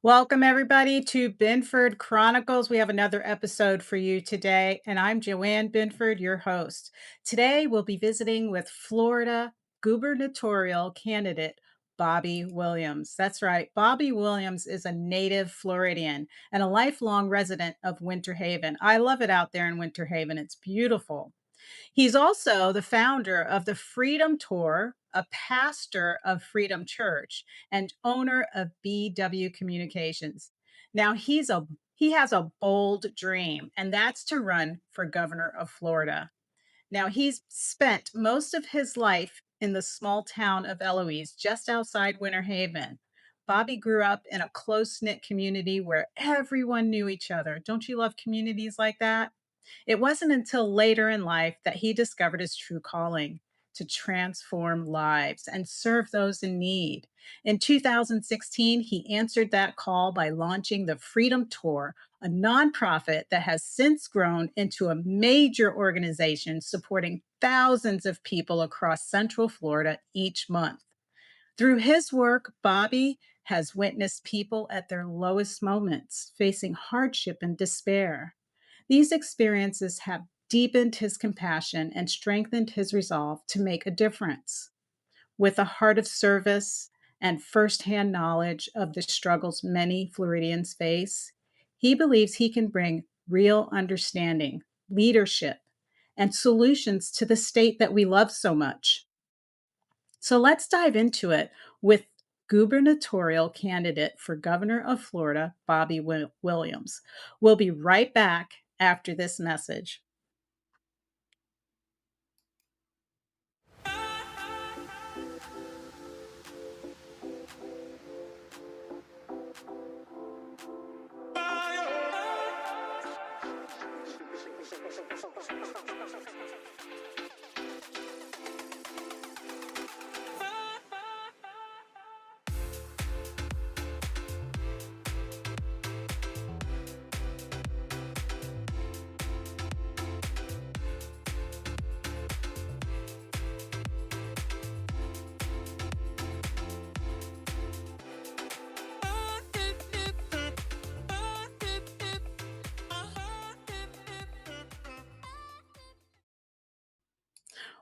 Welcome, everybody, to Binford Chronicles. We have another episode for you today, and I'm Joann Binford, your host. Today, we'll be visiting with Florida Gubernatorial candidate Bobby Williams. That's right, Bobby Williams is a native Floridian and a lifelong resident of Winter Haven. I love it out there in Winter Haven, it's beautiful. He's also the founder of the Freedom Tour, a pastor of Freedom Church, and owner of BW Communications. Now he has a bold dream, and that's to run for governor of Florida. Now he's spent most of his life in the small town of Eloise, just outside Winter Haven. Bobby grew up in a close knit community where everyone knew each other. Don't you love communities like that? It wasn't until later in life that he discovered his true calling to transform lives and serve those in need. In 2016, he answered that call by launching the Freedom Tour, a nonprofit that has since grown into a major organization supporting thousands of people across Central Florida each month. Through his work, Bobby has witnessed people at their lowest moments, facing hardship and despair. These experiences have deepened his compassion and strengthened his resolve to make a difference. With a heart of service and firsthand knowledge of the struggles many Floridians face, he believes he can bring real understanding, leadership, and solutions to the state that we love so much. So let's dive into it with gubernatorial candidate for governor of Florida, Bobby Williams. We'll be right back after this message.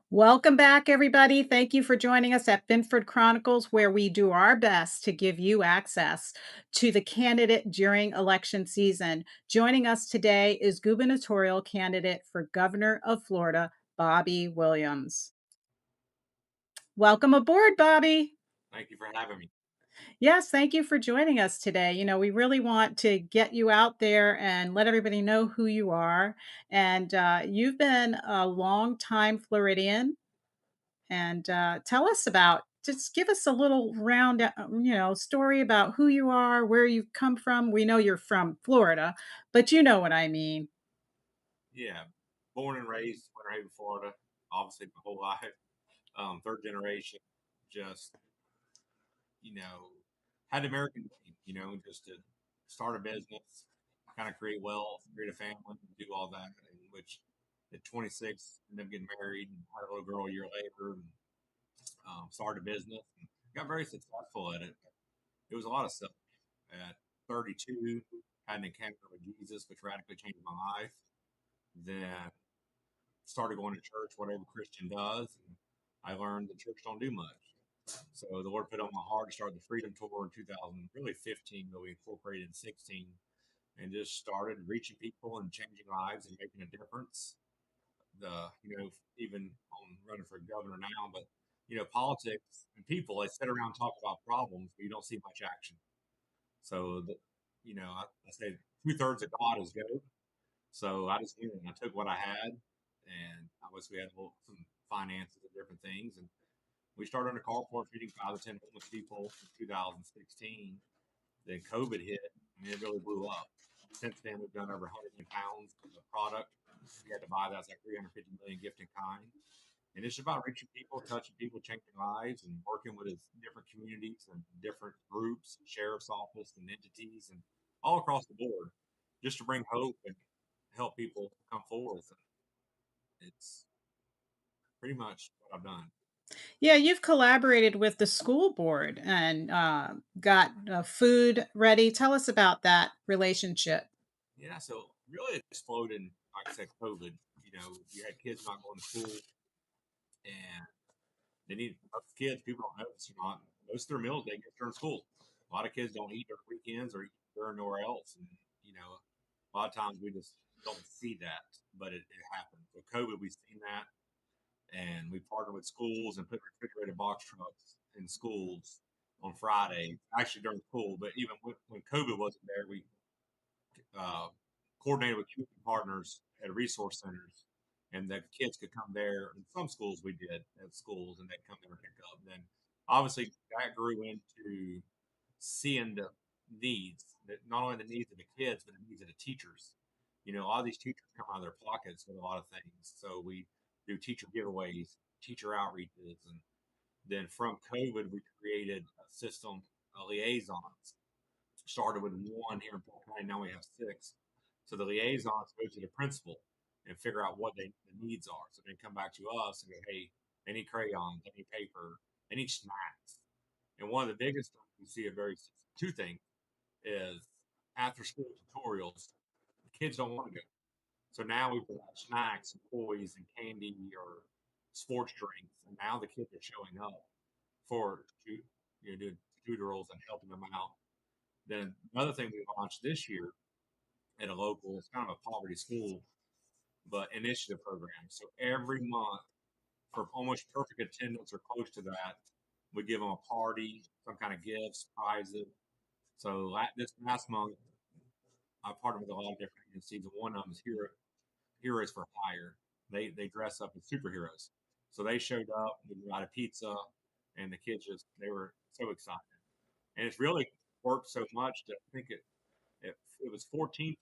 Welcome back, everybody. Thank you for joining us at Binford Chronicles, where we do our best to give you access to the candidate during election season. Joining us today is gubernatorial candidate for governor of Florida, Bobby Williams. Welcome aboard, Bobby. Thank you for having me. Yes, thank you for joining us today. We really want to get you out there and let everybody know who you are. And you've been a long time Floridian. And tell us about, just give us a little round, story about who you are, where you've come from. We know you're from Florida, but you know what I mean. Yeah, born and raised in Winter Haven, Florida. Obviously, my whole life. Third generation. Just had an American dream. Just to start a business, kind of create wealth, create a family, do all that. In which, at 26, ended up getting married and had a little girl a year later, and started a business. And got very successful at it. It was a lot of stuff. At 32, had an encounter with Jesus, which radically changed my life. Then started going to church, whatever Christian does. And I learned that church don't do much. So the Lord put on my heart to start the Freedom Tour in 2000, really 15, but we incorporated in 16, and just started reaching people and changing lives and making a difference. Even on running for governor now, but politics and people, they sit around and talk about problems, but you don't see much action. So I say 2/3 of God is good. So I just went and I took what I had, and obviously we had some finances and different things, and we started on a carport feeding 5 to 10 homeless people in 2016. Then COVID hit, and it really blew up. Since then, we've done over 100 million pounds of product. We had to buy that. It's like 350 million gift in kind. And it's about reaching people, touching people, changing lives, and working with different communities and different groups, sheriff's office and entities, and all across the board, just to bring hope and help people come forward. It's pretty much what I've done. Yeah, you've collaborated with the school board and got food ready. Tell us about that relationship. Yeah, so really it exploded, like I said, COVID. You had kids not going to school, and they need most kids. People don't know this or not. Most of their meals they get during school. A lot of kids don't eat during weekends or eat during nowhere else, and a lot of times we just don't see that, but it happens. With COVID, we've seen that, and we partnered with schools and put refrigerated box trucks in schools on Friday, actually during school. But even when COVID wasn't there, we uh, coordinated with community partners at resource centers, and the kids could come there. In some schools, we did at schools, and they'd come there and pick up. Then, obviously, that grew into seeing the needs, that not only the needs of the kids, but the needs of the teachers. All these teachers come out of their pockets with a lot of things. So we do teacher giveaways, teacher outreaches, and then from COVID, we created a system of liaisons. Started with one here in Polk County, now we have six. So the liaisons go to the principal and figure out what the needs are. So they come back to us and go, hey, any crayons, any paper, any snacks. And one of the biggest things we see a very two things is after school tutorials, kids don't want to go. So now we provide snacks and toys and candy or sports drinks, and now the kids are showing up for doing tutorials and helping them out. Then another thing we launched this year at a local, it's kind of a poverty school, but initiative program. So every month for almost perfect attendance or close to that, we give them a party, some kind of gifts, prizes. So this last month, I partnered with a lot of different agencies, and one of them is Heroes for Hire. They dress up as superheroes. So they showed up, we provided pizza, and the kids they were so excited. And it's really worked so much that I think it was 14%.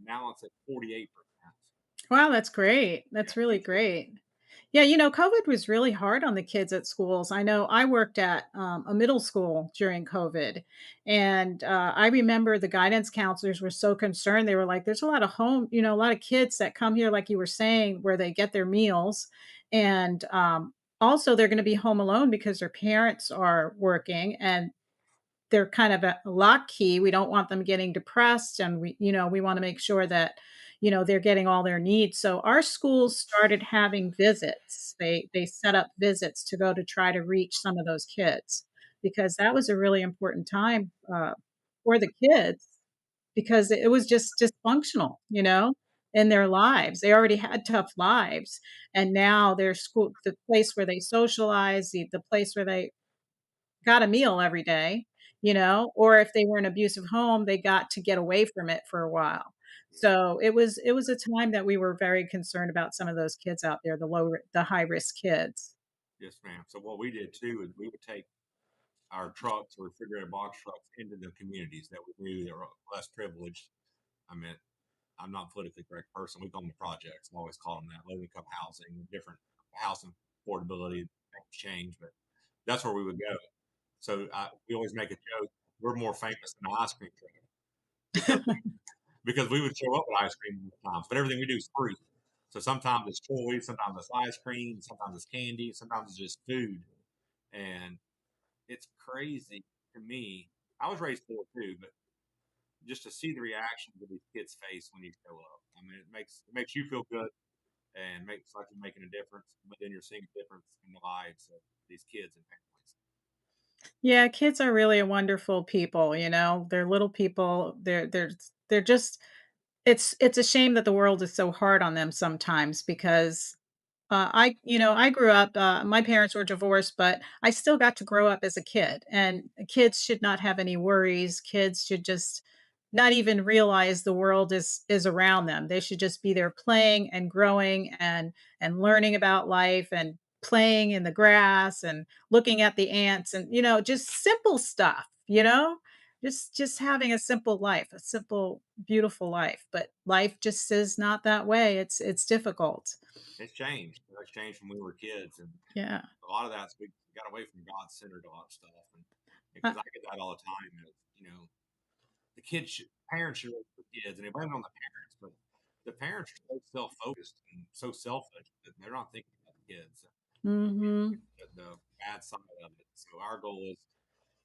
Now it's at 48%. Wow, that's great. Yeah, That's really huge difference. great. Yeah, COVID was really hard on the kids at schools. I know I worked at a middle school during COVID, and I remember the guidance counselors were so concerned. They were like, "There's a lot of a lot of kids that come here, like you were saying, where they get their meals, and also they're going to be home alone because their parents are working, and they're kind of a lock key. We don't want them getting depressed, and we want to make sure that, they're getting all their needs. So our schools started having visits. They set up visits to go to try to reach some of those kids because that was a really important time for the kids because it was just dysfunctional, in their lives. They already had tough lives, and now their school, the place where they socialize, the place where they got a meal every day, or if they were in an abusive home, they got to get away from it for a while. Yeah. So it was a time that we were very concerned about some of those kids out there, the high risk kids. Yes, ma'am. So what we did too is we would take our trucks or refrigerated box trucks into the communities that we knew that were less privileged. I mean, I'm not a politically correct person. We call them the projects. I always call them that. Low income housing, different housing affordability, things change, but that's where we would go. So we always make a joke. We're more famous than an ice cream truck because we would show up with ice cream times, but everything we do is free. So sometimes it's toys, sometimes it's ice cream, sometimes it's candy, sometimes it's just food, and it's crazy to me. I was raised poor too, but just to see the reactions of these kids' face when you show up, I mean, it makes you feel good and makes like you're making a difference, but then you're seeing a difference in the lives of these kids and families. Yeah, kids are really a wonderful people, They're little people. They're just it's a shame that the world is so hard on them sometimes because I grew up, my parents were divorced, but I still got to grow up as a kid, and kids should not have any worries. Kids should just not even realize the world is around them. They should just be there playing and growing and learning about life and playing in the grass and looking at the ants and just simple stuff, just having a simple life, a simple beautiful life. But life just is not that way. It's difficult. It's changed. It's changed from when we were kids, and Yeah. a lot of that's we got away from God centered a lot of stuff, and Uh, because I get that all the time. Is, the kids, parents should raise the kids, and they blame it on the parents, but the parents are so self focused and so selfish that they're not thinking about the kids. mhm. bad side of it. So our goal is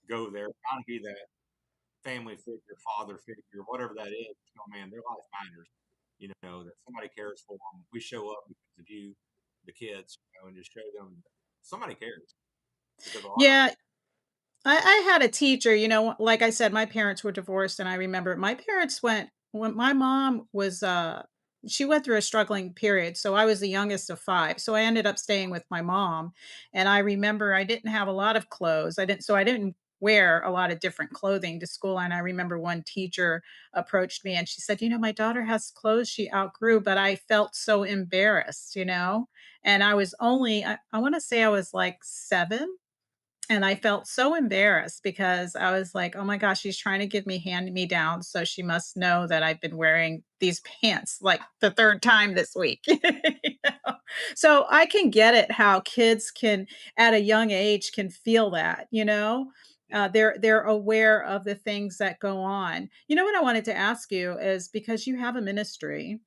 go there, try to be that family figure, father figure, whatever that is. You know, man, they're life finders. You know that somebody cares for them. We show up because of you, the kids, you know, and just show them somebody cares because a lot of Yeah, I had a teacher, like I said, my parents were divorced, and I remember my parents went when my mom was, she went through a struggling period, so I was the youngest of 5, so I ended up staying with my mom, and I remember I didn't have a lot of clothes, I didn't wear a lot of different clothing to school, and I remember one teacher approached me, and she said, "My daughter has clothes she outgrew," but I felt so embarrassed, and I was only I wanna say I was, like, 7, and I felt so embarrassed because I was like, "Oh my gosh, she's trying to give me hand-me-downs, so she must know that I've been wearing these pants, like, the 3rd time this week." You know? So, I can get it how kids can, at a young age, can feel that. They're aware of the things that go on. You know what I wanted to ask you is because you have a ministry,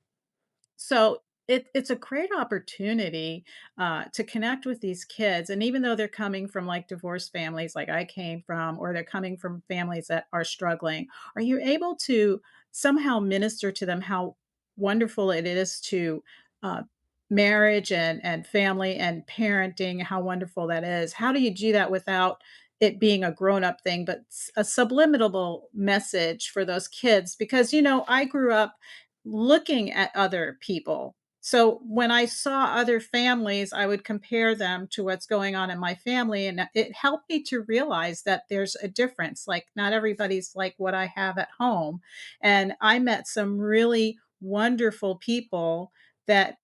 so it's a great opportunity to connect with these kids. And even though they're coming from like divorced families, like I came from, or they're coming from families that are struggling, are you able to somehow minister to them how wonderful it is to uh, marriage and family and parenting, how wonderful that is? How do you do that without it being a grown up thing, but a subliminal message for those kids? Because, I grew up looking at other people. So when I saw other families, I would compare them to what's going on in my family. And it helped me to realize that there's a difference. Like, not everybody's like what I have at home. And I met some really wonderful people that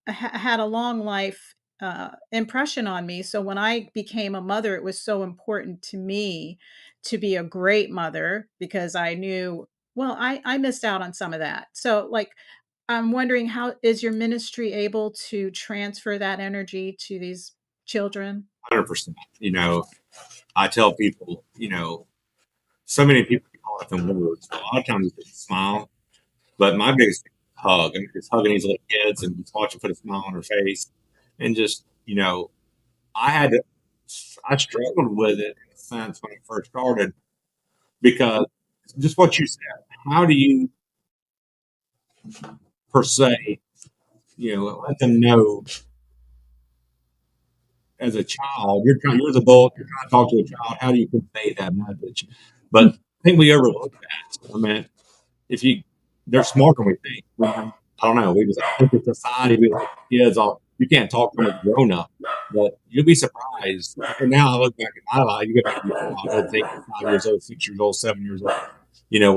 had a long life impression on me. So when I became a mother, it was so important to me to be a great mother because I knew, well, I missed out on some of that. So, like, I'm wondering, how is your ministry able to transfer that energy to these children? 100%. You know, I tell people, so many people call it them words. A lot of times it's a smile, but my biggest thing is hug. And just hugging these little kids and just watching put a smile on her face. And just, I had to, I struggled with it in a sense when I first started because just what you said, how do you, per se, let them know as a child, you're the adult, you're trying to talk to a child, how do you convey that message? But I think we overlook that. I mean, if you, they're smarter than we think. I don't know. We just think in society, we like kids all, you can't talk to a grown up, but you'll be surprised. And now I look back at my life, you get back to your childhood, think 5 years old, 6 years old, 7 years old,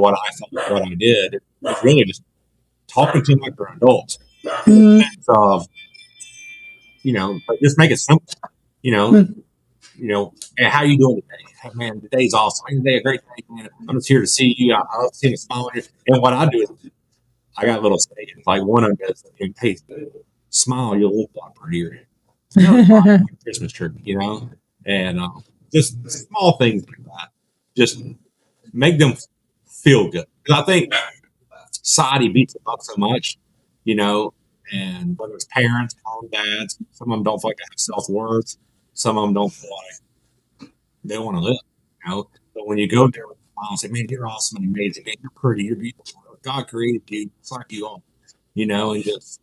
what I thought, what I did. It's really just talking to them like they're adults. Mhm. So, but just make it simple, you know, hey, how you doing today? Hey, man, today's awesome. Today a great day, man. I'm just here to see you. I love seeing a smile on you. And what I do is I got little sayings. Like one of them is, hey, smile, you'll look a lot prettier. No, it's not like a Christmas tree, and just small things like that. Just make them feel good. Because I think society beats them up so much, you know, and whether it's parents, mom, dads, some of them don't feel like they have self worth. Some of them don't feel like they want to live. But when you go there with a smile and say, man, you're awesome and amazing, man, you're pretty, you're beautiful. God created you, it's like you are, and just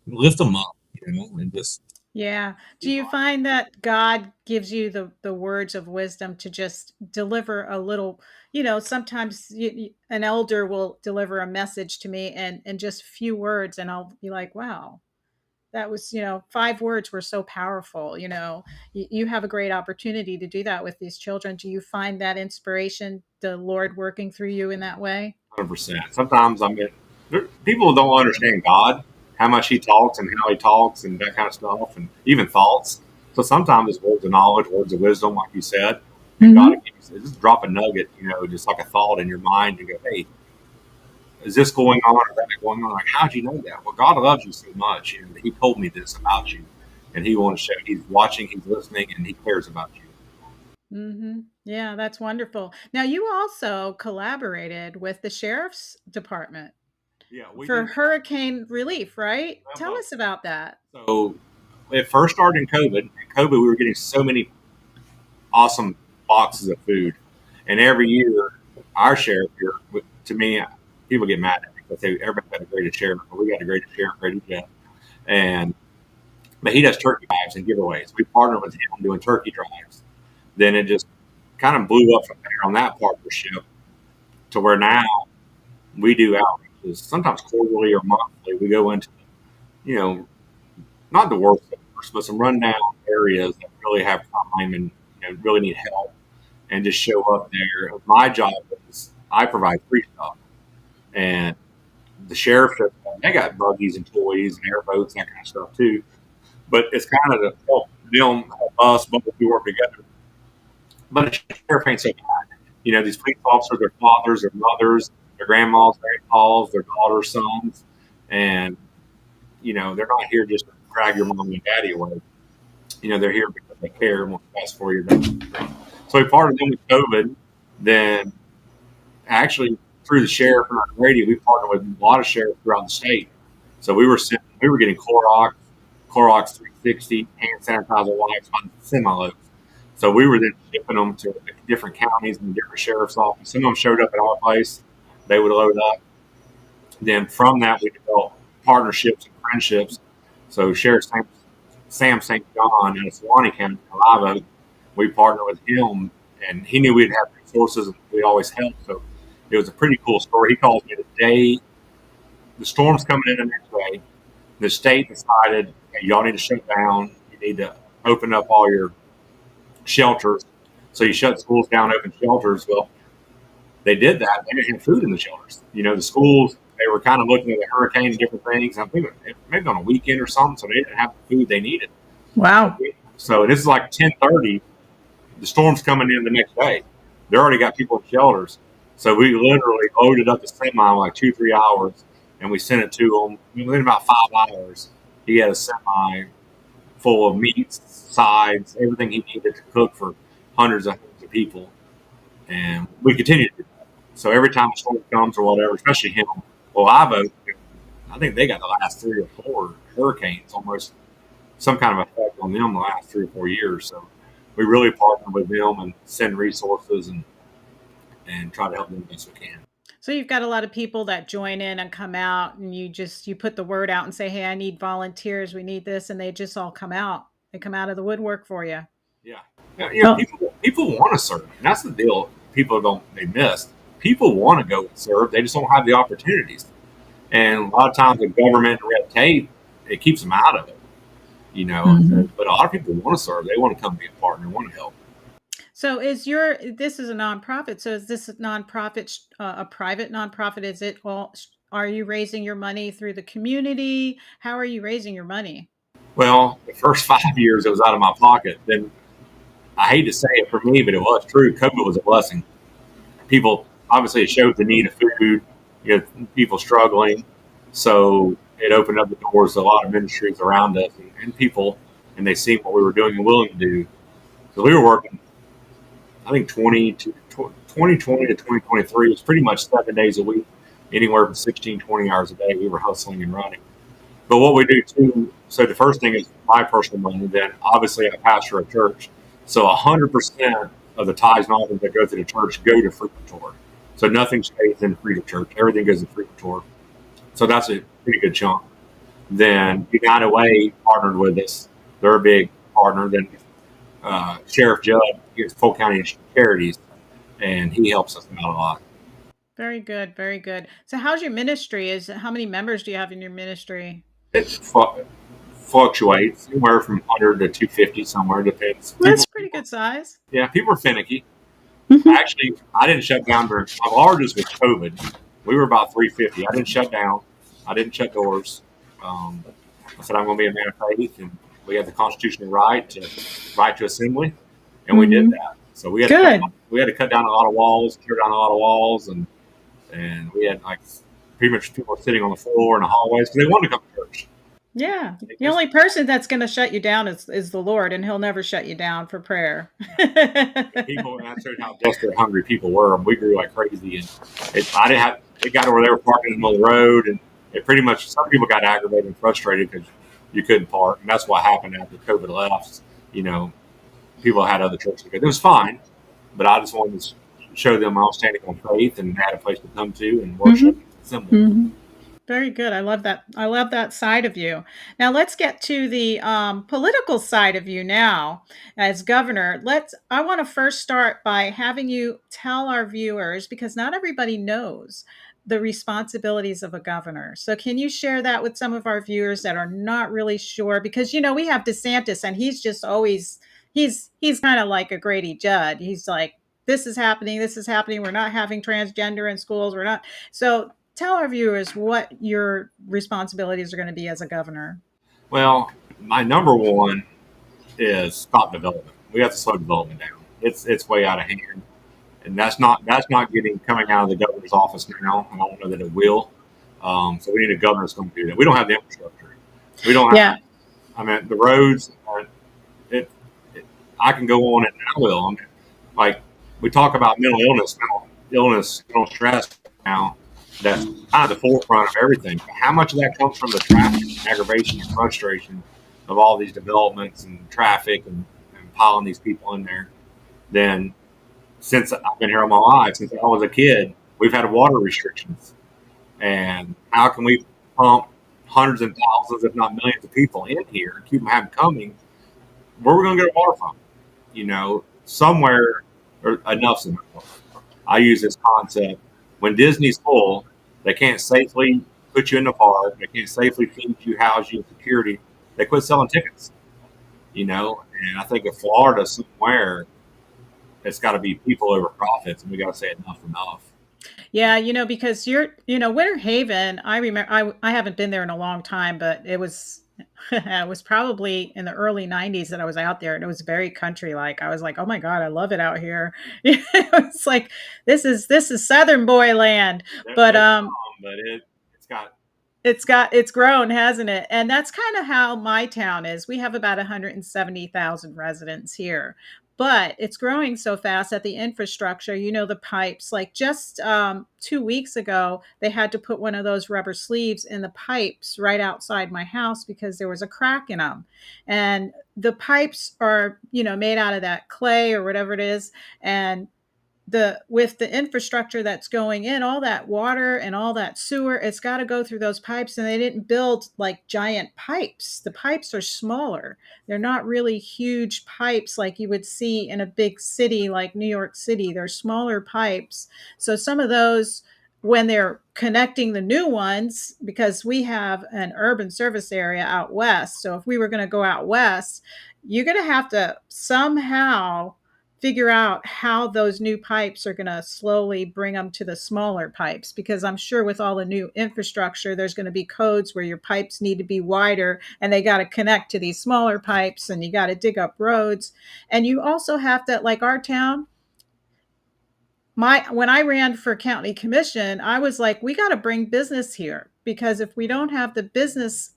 lift them up, and just Yeah. Do be you positive. find that God gives you the words of wisdom to just deliver a little, sometimes an elder will deliver a message to me and just a few words, and I'll be like, wow, that was, 5 words were so powerful. You have a great opportunity to do that with these children. Do you find that inspiration, the Lord working through you in that way? 100%. Sometimes people don't understand God, how much He talks and how He talks and that kind of stuff, and even thoughts. So sometimes it's words of knowledge, words of wisdom, like you said, and God will Mhm. give you just drop a nugget, just like a thought in your mind, and go, hey, is this going on or that going on? Like, how'd you know that? Well, God loves you so much, and He told me this about you, and He wants to show He's watching, He's listening, and He cares about you. Mhm. Yeah, that's wonderful. Now, you also collaborated with the sheriff's department Yeah, we for did hurricane relief, right? that. Tell us about that. So it first started in COVID. In COVID, we were getting so many. awesome boxes of food. And every year, our sheriff here, to me, people get mad at me because everybody got a greatest sheriff, but we got a greatest sheriff, greatest Jeff. And but he does turkey drives and giveaways. We partner with him doing turkey drives. Then it just kind of blew up from there on that partnership to where now we do outreaches, sometimes quarterly or monthly. We go into, you know, not the worst, but some rundown areas that really have crime and really need help, and just show up there. My job is I provide free stuff, and the sheriff, they got buggies and toys and airboats and that kind of stuff too. But it's kind of to help them, help us, both we work together. But the sheriff ain't so bad. These police officers, their fathers, their mothers, their grandmas, grandpas, their daughters, sons, and they're not here just to drag your mom and daddy away. They're here because they care and want the best for you. So we partnered them with COVID. Then actually through the sheriff and our radio, we partnered with a lot of sheriffs throughout the state. So we were getting Clorox 360, hand sanitizer wipes on semi-loads. So we were then shipping them to different counties and different sheriff's offices. Some of them showed up at our place. They would load up. Then from that, we developed partnerships and friendships. So Sheriff Sam St. John in Suwannee County, Live Oak, we partnered with him, and he knew we'd have resources and we always helped. So it was a pretty cool story. He called me the day the storm's coming in the next day. The state decided, hey, y'all need to shut down. You need to open up all your shelters. So you shut schools down, open shelters. Well, they did that. They didn't have food in the shelters. The schools, they were kind of looking at the hurricane and different things. I think maybe on a weekend or something, so they didn't have the food they needed. Wow. So this is like 10:30. The storm's coming in the next day. They already got people in shelters. So we literally loaded up the semi in like 2-3 hours, and we sent it to them. Within about 5 hours, he had a semi full of meats, sides, everything he needed to cook for hundreds of people. And we continue to do that. So every time a storm comes or whatever, especially him, well, I think they got the last 3 or 4 hurricanes, almost some kind of effect on them the last 3 or 4 years. So we really partner with them and send resources and try to help them the best we can. So you've got a lot of people that join in and come out, and you put the word out and say, hey, I need volunteers. We need this. And they just all come out. They come out of the woodwork for you. Yeah. People want to serve. And that's the deal. They miss. People want to go and serve. They just don't have the opportunities. And a lot of times the government and red tape, it keeps them out of it. Mm-hmm. But a lot of people want to serve. They want to come be a partner, want to help. So this is a nonprofit. So is this a nonprofit, a private nonprofit? Is it all, are you raising your money through the community? How are you raising your money? Well, the first 5 years it was out of my pocket. Then I hate to say it for me, but it was true. COVID was a blessing. People, obviously, it showed the need of food, people struggling. So it opened up the doors to a lot of ministries around us and people, and they seen what we were doing and willing to do. So we were working, I think 2020 to 2023 was pretty much 7 days a week, anywhere from 16, 20 hours a day. We were hustling and running. But what we do too, so the first thing is my personal money. Then obviously I pastor a church. So 100% of the tithes and offerings that go through the church go to Freedom Tour. So nothing stays in Freedom Church. Everything goes to Freedom Tour. So that's a pretty good chunk. Then United Way partnered with us. They're a big partner. Then Sheriff Judd gives Polk County Charities, and he helps us out a lot. Very good. Very good. So how's your ministry? How many members do you have in your ministry? It fluctuates anywhere from 100 to 250 somewhere. Depends. That's pretty good size. Yeah, people are finicky. Mm-hmm. Actually, I didn't shut down during my largest was COVID. We were about 350. I didn't shut down. I didn't shut doors. I said I'm going to be a man of faith, and we have the constitutional right to assembly, and we did that. So we had to cut down a lot of walls, tear down a lot of walls, and we had like pretty much people sitting on the floor in the hallways because they wanted to come to church. Yeah. The only person that's going to shut you down is the Lord, and he'll never shut you down for prayer. People, and I showed how desperate, hungry people were. We grew like crazy, and it got to where they were parking in the middle of the road, and it pretty much, some people got aggravated and frustrated because you couldn't park, and that's what happened after COVID left. people had other churches to go. It was fine, but I just wanted to show them I was standing on faith and had a place to come to and worship Mhm. and assemble. Mhm. Very good. I love that. I love that side of you. Now let's get to the political side of you now as governor. I want to first start by having you tell our viewers, because not everybody knows the responsibilities of a governor. So can you share that with some of our viewers that are not really sure? Because, we have DeSantis and he's just always, he's kind of like a Grady Judd. He's like, this is happening. This is happening. We're not having transgender in schools. We're not. So tell our viewers what your responsibilities are going to be as a governor. Well, my number one is stop development. We have to slow development down. It's way out of hand, and that's not getting coming out of the governor's office now. I don't know that it will. So we need a governor that's going to do that. We don't have the infrastructure. We don't have. Yeah. I mean, the roads. It, it, I can go on and I will. I mean, like we talk about mental stress now. That's kind of the forefront of everything. How much of that comes from the traffic, aggravation, and frustration of all these developments and traffic and piling these people in there? Then, since I've been here all my life, since I was a kid, we've had water restrictions. And how can we pump hundreds and thousands, if not millions, of people in here and keep them coming? Where are we going to get water from? Somewhere or enough's enough. I use this concept. When Disney's full, they can't safely put you in the park. They can't safely feed you, house you, security. They quit selling tickets. And I think in Florida somewhere, it's got to be people over profits, and we got to say enough. Yeah, because Winter Haven, I remember I haven't been there in a long time, but it was it was probably in the early 90s that I was out there and it was very country like. I was like, "Oh my God, I love it out here." It's like this is Southern boy land. But It's calm, but it's grown, hasn't it? And that's kind of how my town is. We have about 170,000 residents here, but it's growing so fast that the infrastructure, the pipes, like just 2 weeks ago, they had to put one of those rubber sleeves in the pipes right outside my house because there was a crack in them. And the pipes are, made out of that clay or whatever it is. And with the infrastructure that's going in, all that water and all that sewer, it's got to go through those pipes, and they didn't build like giant pipes. The pipes are smaller. They're not really huge pipes like you would see in a big city like New York City. They're smaller pipes. So some of those, when they're connecting the new ones, because we have an urban service area out west, so if we were going to go out west, you're going to have to somehow figure out how those new pipes are going to slowly bring them to the smaller pipes, because I'm sure with all the new infrastructure there's going to be codes where your pipes need to be wider and they got to connect to these smaller pipes, and you got to dig up roads. And you also have to, like our town, my when I ran for county commission, I was like, we got to bring business here, because if we don't have the business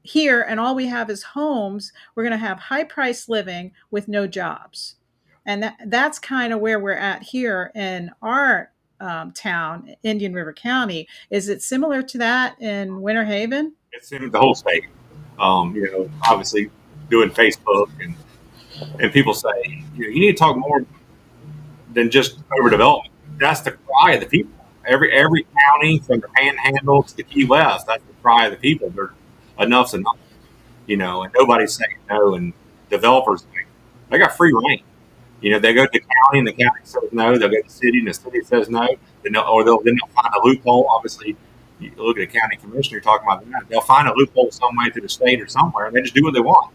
here and all we have is homes, we're going to have high price living with no jobs. And that's kind of where we're at here in our town, Indian River County. Is it similar to that in Winter Haven? It's in the whole state. Obviously doing Facebook and people say you need to talk more than just overdevelopment. That's the cry of the people. Every county from the Panhandle to the Key West, that's the cry of the people. They're enough's enough, and nobody's saying no. And developers, they got free reign. They go to the county and the county says no. They'll go to the city and the city says no. Then they'll find a loophole. Obviously, you look at a county commissioner, you're talking about that. They'll find a loophole some way through the state or somewhere, and they just do what they want.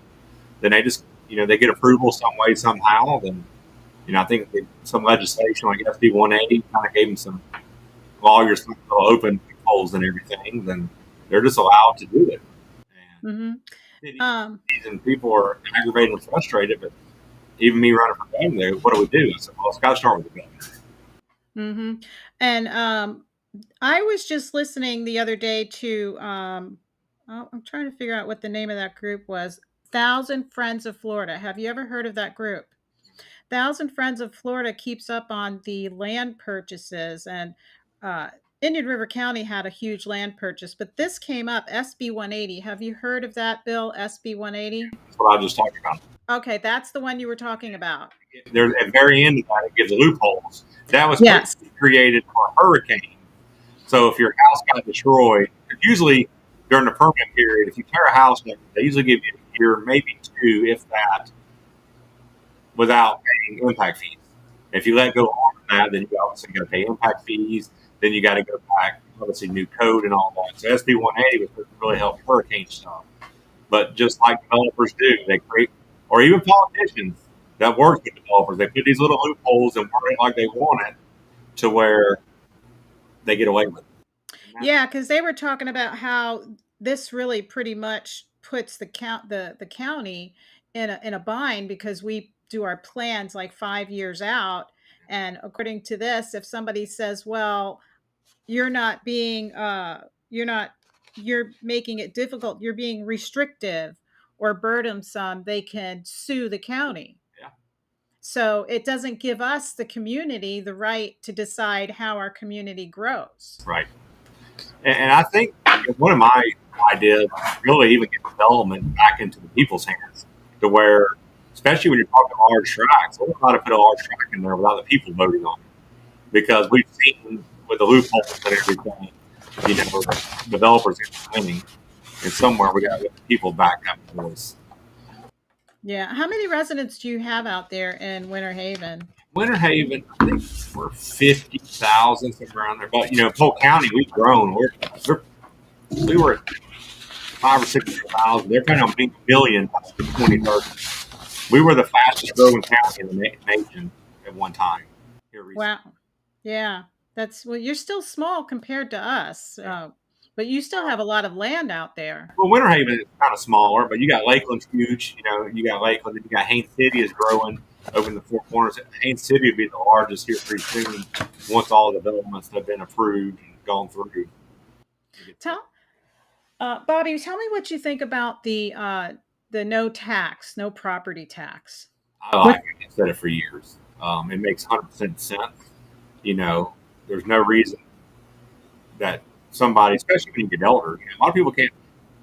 Then they just, they get approval some way, somehow. Then, I think some legislation, like SB 180, kind of gave them some lawyers some open loopholes and everything. Then they're just allowed to do it. Mm-hmm. And and people are aggravated and frustrated, but even me running for governor, what do we do? I said, well, it's got to start with the governor. Mm-hmm. And I was just listening the other day to, I'm trying to figure out what the name of that group was. Thousand Friends of Florida. Have you ever heard of that group? Thousand Friends of Florida keeps up on the land purchases, and uh, Indian River County had a huge land purchase, but this came up, SB 180. Have you heard of that bill, SB 180? That's what I just talked about. Okay, that's the one you were talking about. There's at the very end of that, it gives loopholes. That was Yes. created for a hurricane. So if your house got destroyed, usually during the permit period, if you tear a house down, they usually give you a year, maybe two, if that, without paying impact fees. If you let go on that, then you obviously got to pay impact fees. Then you got to go back, obviously, new code and all that. So SB 180 was supposed to really help hurricane stuff. But just like developers do, they create, or even politicians that work with developers, they put these little loopholes and word it like they want it to where they get away with it. Yeah, because they were talking about how this really pretty much puts the county in a bind because we do our plans like 5 years out. And according to this, if somebody says, well, you're not being you're not you're making it difficult, you're being restrictive or burdensome, they can sue the county. Yeah, So it doesn't give us, the community, the right to decide how our community grows. right. And I think one of my ideas really even get development back into the people's hands to where, especially when you're talking large tracts, I don't know how to put a large tract in there without the people voting on it. Because we've seen with the loopholes and everything, developers get winning, and somewhere we got to get the people back up the voice. Yeah. How many residents do you have out there in Winter Haven? Winter Haven, I think we're 50,000 somewhere around there. But Polk County, we've grown. We were at 5 or 6,000. They're kind of being a million by 2030. We were the fastest growing county in the nation at one time. Here recently. Wow. Yeah. That's, well, you're still small compared to us, Yeah. but you still have a lot of land out there. Well, Winter Haven is kind of smaller, but you got Lakeland's huge. You got Lakeland, and you got Haines City is growing over in the Four Corners. Haines City will be the largest here pretty soon once all the developments have been approved and gone through. Tell Bobby, tell me what you think about the no property tax. I What? like it. I've said it for years. It makes 100% sense. You know, there's no reason that somebody, especially when you get older, a lot of people can't,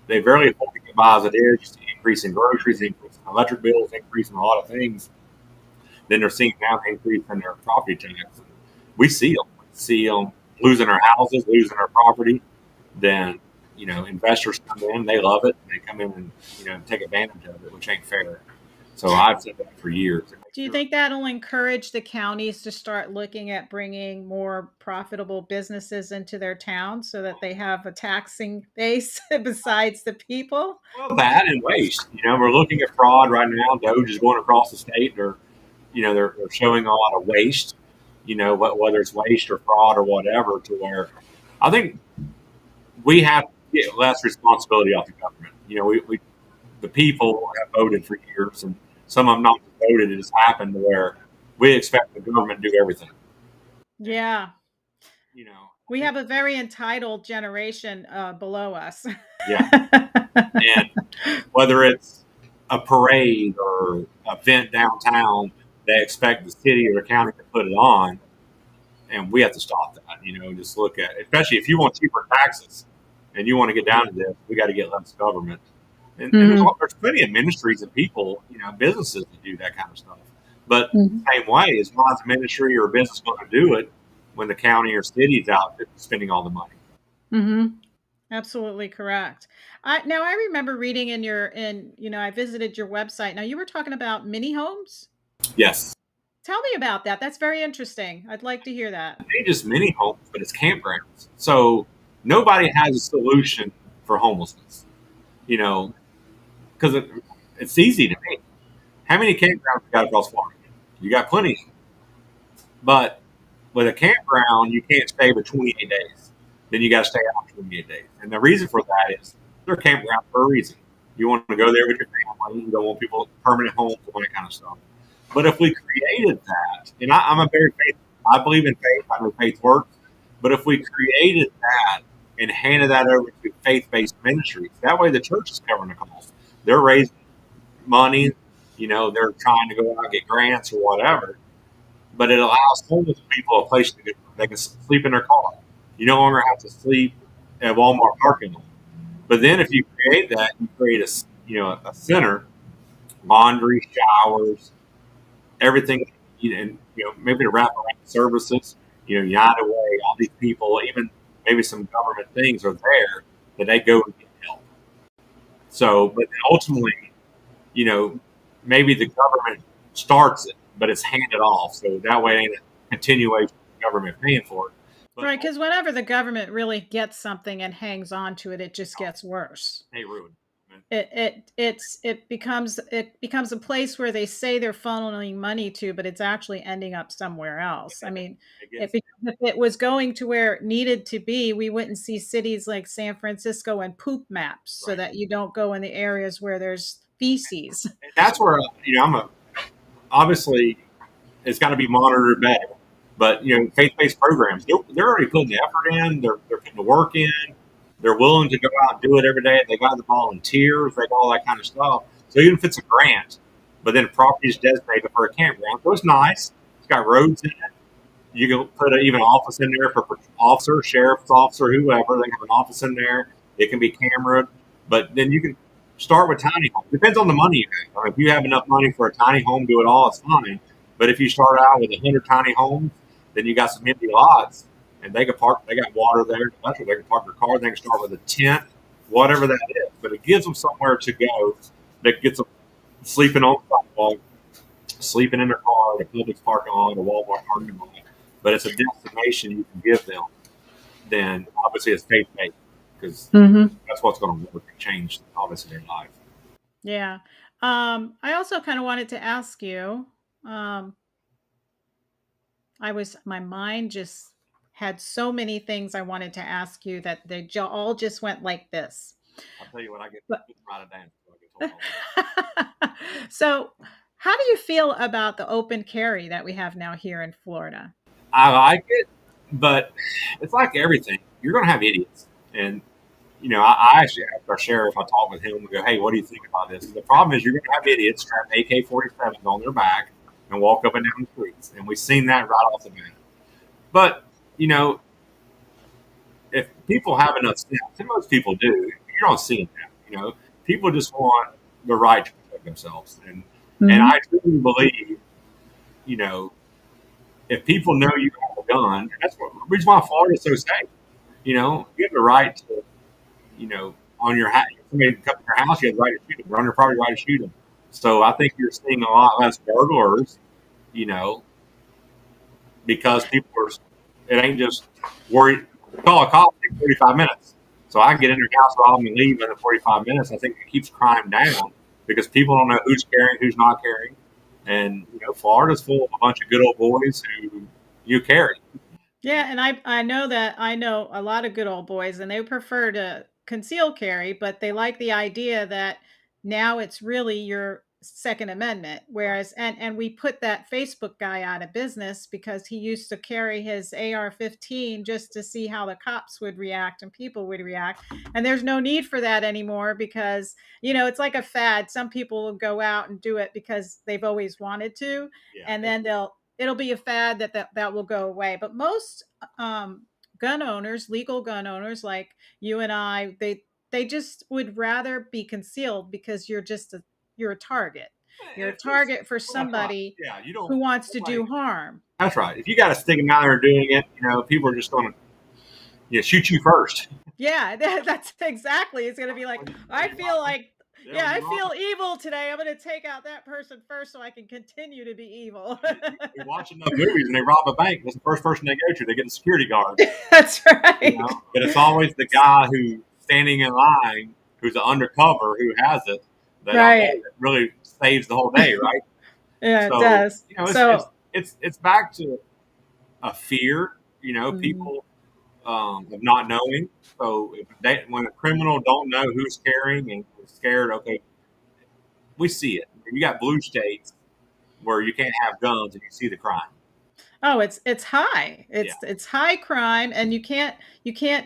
they barely afford to get by as it is. You see increase in groceries, increase in electric bills, increase in a lot of things. Then they're seeing now an increase in their property tax. We see them. We see them losing their houses, losing their property. Then, investors come in, they love it, and they come in and, take advantage of it, which ain't fair. So I've said that for years. Do you think that'll encourage the counties to start looking at bringing more profitable businesses into their town so that they have a taxing base besides the people? Well, that and waste. We're looking at fraud right now. Doge is going across the state. They're showing a lot of waste. Whether it's waste or fraud or whatever, to where I think we have to get less responsibility off the government. We the people have voted for years, and some of them not voted. It has happened to where we expect the government to do everything. Yeah. You know, We have a very entitled generation below us. yeah. And whether it's a parade or an event downtown, they expect the city or the county to put it on, and we have to stop that. Just look at, especially if you want cheaper taxes and you want to get down to this, we got to get less government. And there's plenty of ministries and people, businesses that do that kind of stuff. But the same way, is why is a ministry or a business going to do it when the county or city is out spending all the money? Mm-hmm. Absolutely correct. I remember reading I visited your website. Now you were talking about mini homes. Yes. Tell me about that. That's very interesting. I'd like to hear that. It ain't just mini homes, but it's campgrounds. So nobody has a solution for homelessness, because it's easy to make. How many campgrounds you got across Florida? You got plenty. But with a campground, you can't stay but 28 days. Then you got to stay out 28 days. And the reason for that is they're campground for a reason. You want to go there with your family. You don't want people permanent homes and all that kind of stuff. But if we created that, and I'm a very faithful, I believe in faith. I know faith works. But if we created that and handed that over to faith-based ministries, that way the church is covering the cost. They're raising money. They're trying to go out and get grants or whatever. But it allows homeless people a place to go. They can sleep in their car. You no longer have to sleep at Walmart parking lot. But then if you create that, you create a center laundry, showers, everything, and maybe to wrap around services, United Way, all these people, even maybe some government things are there that they go and get help. So, but ultimately, you know, maybe the government starts it, but it's handed off. So that way, it ain't a continuation of the government paying for it. But Right, because whenever the government really gets something and hangs on to it, it just oh, gets worse. they ruined it. It becomes a place where they say they're funneling money to, but it's actually ending up somewhere else. I mean, It gets if it was going to where it needed to be, we wouldn't see cities like San Francisco and poop maps so right. that you don't go in the areas where there's feces. And that's where obviously it's got to be monitored better. But faith-based programs, they're already putting the effort in. They're putting the work in. They're willing to go out and do it every day. They got the volunteers. They got all that kind of stuff. So even if it's a grant, but then property is designated for a campground, so it's nice. It's got roads in it. You can put even an office in there for officer, sheriff's officer, whoever. They have an office in there. It can be cameraed, but then you can start with tiny homes. Depends on the money you have. If you have enough money for a tiny home, do it all. It's fine. But if you start out with 100 tiny homes, then you got some empty lots, and they can park. They got water there. That's where they can park their car. They can start with a tent, whatever that is. But it gives them somewhere to go. That gets them sleeping on the sidewalk, sleeping in their car, the public's parking lot, the Walmart parking lot. But it's a destination you can give them. Then obviously it's faith based because Mm-hmm. that's what's going to work and change obviously their life. Yeah. I also kind of wanted to ask you. Um, my mind just had so many things I wanted to ask you that they all just went like this. I'll tell you what I get But right of dance. So I get told all so, how do you feel about the open carry that we have now here in Florida? I like it, but it's like everything. You're going to have idiots, and I actually asked our sheriff. I talked with him and go, "Hey, what do you think about this?" And the problem is you're going to have idiots strap AK-47s on their back and walk up and down the streets, and we've seen that right off the bat. But you know, if people have enough sense, and most people do, you don't see that. People just want the right to protect themselves, and Mhm. I truly believe, you know, if people know you have a gun, and that's what the reason why Florida is so safe. You have the right to, on your house, somebody come to your house, you have the right to shoot them, run your property, right to shoot them. So I think you're seeing a lot less burglars, you know, because people are, it ain't just worried. Call a cop, take 45 minutes. So I can get in their house, rob them, and leave in 45 minutes. I think it keeps crime down because people don't know who's carrying, who's not carrying. And, Florida's full of a bunch of good old boys who you carry. Yeah, and I know a lot of good old boys, and they prefer to conceal carry, but they like the idea that now it's really your Second Amendment. Right. Whereas, and we put that Facebook guy out of business because he used to carry his AR-15 just to see how the cops would react and people would react. And there's no need for that anymore because it's like a fad. Some people will go out and do it because they've always wanted to, Yeah. and then it'll be a fad that will go away. But most gun owners, legal gun owners like you and I, they just would rather be concealed because you're a target. You're a If there's, target for well, that's right. somebody Yeah, you don't. who wants to Nobody, do harm. that's right. If you got a stick out there doing it, people are just going to shoot you first. Yeah, that's exactly. It's going to be like, When I you feel rob them, like, yeah, yeah, when I you rob feel them, evil today. I'm going to take out that person first so I can continue to be evil. you watch enough movies and they rob a bank. That's the first person they go to. They get a security guard. That's right. But it's always the guy who's standing in line, who's undercover, who has it. That I know Right. that really saves the whole day, right? Yeah, it So does. it's So, it's back to a fear. mhm. People of not knowing. So when a criminal don't know who's carrying and is scared, okay, we see it. You got blue states where you can't have guns and you see the crime. Oh, it's high. Yeah, It's high crime, and you can't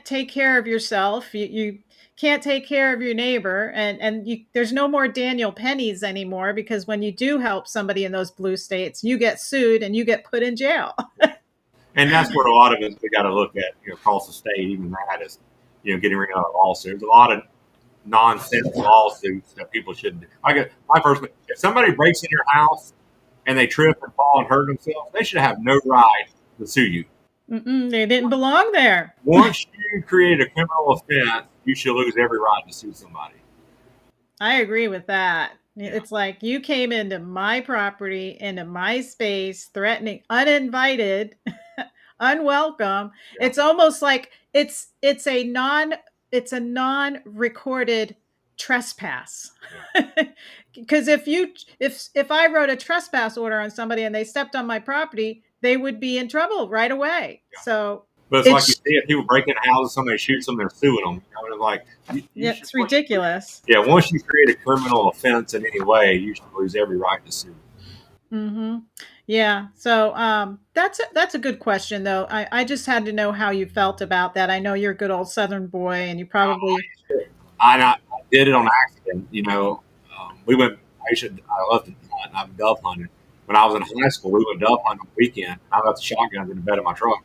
take care of yourself. You can't take care of your neighbor, and there's no more Daniel Pennies anymore because when you do help somebody in those blue states, you get sued and you get put in jail. yeah. And that's where a lot of it we got to look at. Across the state, even that is, getting rid of lawsuits. A lot of nonsense lawsuits that people shouldn't do. My personal, if somebody breaks in your house and they trip and fall and hurt themselves, they should have no right to sue you. They didn't belong there. Once you create a criminal offense, you should lose every right to sue somebody. I agree with that. Yeah. It's like you came into my property, into my space, threatening, uninvited, unwelcome. Yeah. It's almost like it's a non-recorded trespass. Because if I wrote a trespass order on somebody and they stepped on my property, they would be in trouble right away. Yeah. So but it's like you see it, people break into houses, somebody shoots them, they're suing them. You know, like it's ridiculous. Yeah, once you create a criminal offense in any way, you should lose every right to sue. Mm-hmm. Yeah. So that's a good question, though. I just had to know how you felt about that. I know you're a good old Southern boy, and you probably I did it on accident. You know, we went. I love to hunt. I've dove hunted. When I was in high school, we went dove hunting on the weekend. I left the shotguns in the bed of my truck,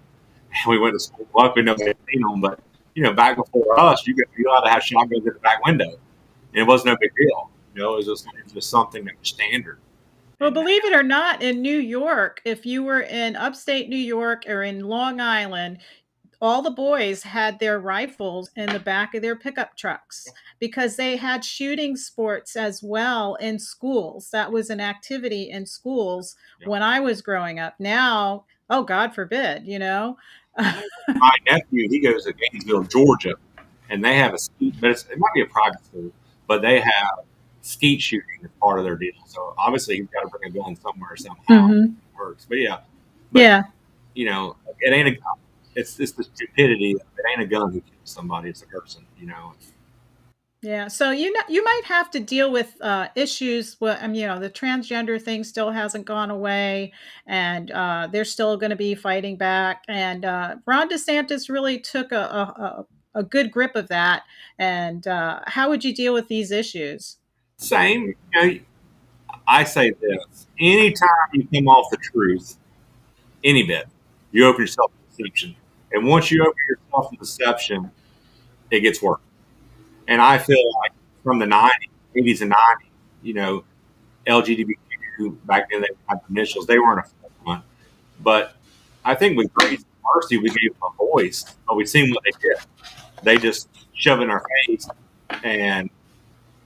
and we went to school. Luckily, nobody had seen them. But you know, back before us, you allowed to have shotguns in the back window, and it was no big deal. You know, it was just something that was standard. well, believe it or not, in New York, if you were in upstate New York or in Long Island, all the boys had their rifles in the back of their pickup trucks because they had shooting sports as well in schools. That was an activity in schools when I was growing up. Now, oh, God forbid, you know. My nephew, he goes to Gainesville, Georgia, and they have a skeet, but it might be a private school, but they have skeet shooting as part of their deal. So obviously he's got to bring a gun somewhere somehow. Mm-hmm. It works. But you know, it ain't a gun. It's the stupidity. It ain't a gun who kills somebody. It's a person, you know. Yeah, so you might have to deal with issues. Well, you know, the transgender thing still hasn't gone away, and they're still going to be fighting back. And Ron DeSantis really took a good grip of that. And how would you deal with these issues? Same. You know, I say this: anytime you come off the truth, any bit, you open yourself to deception, and once you open yourself to deception, it gets worse. And I feel like from the 90s, 80s and 90s, you know, LGBTQ, back then they had initials, they weren't a forefront. But I think with grace and mercy, we gave them a voice, but we've seen what they did. They just shove it in our face and,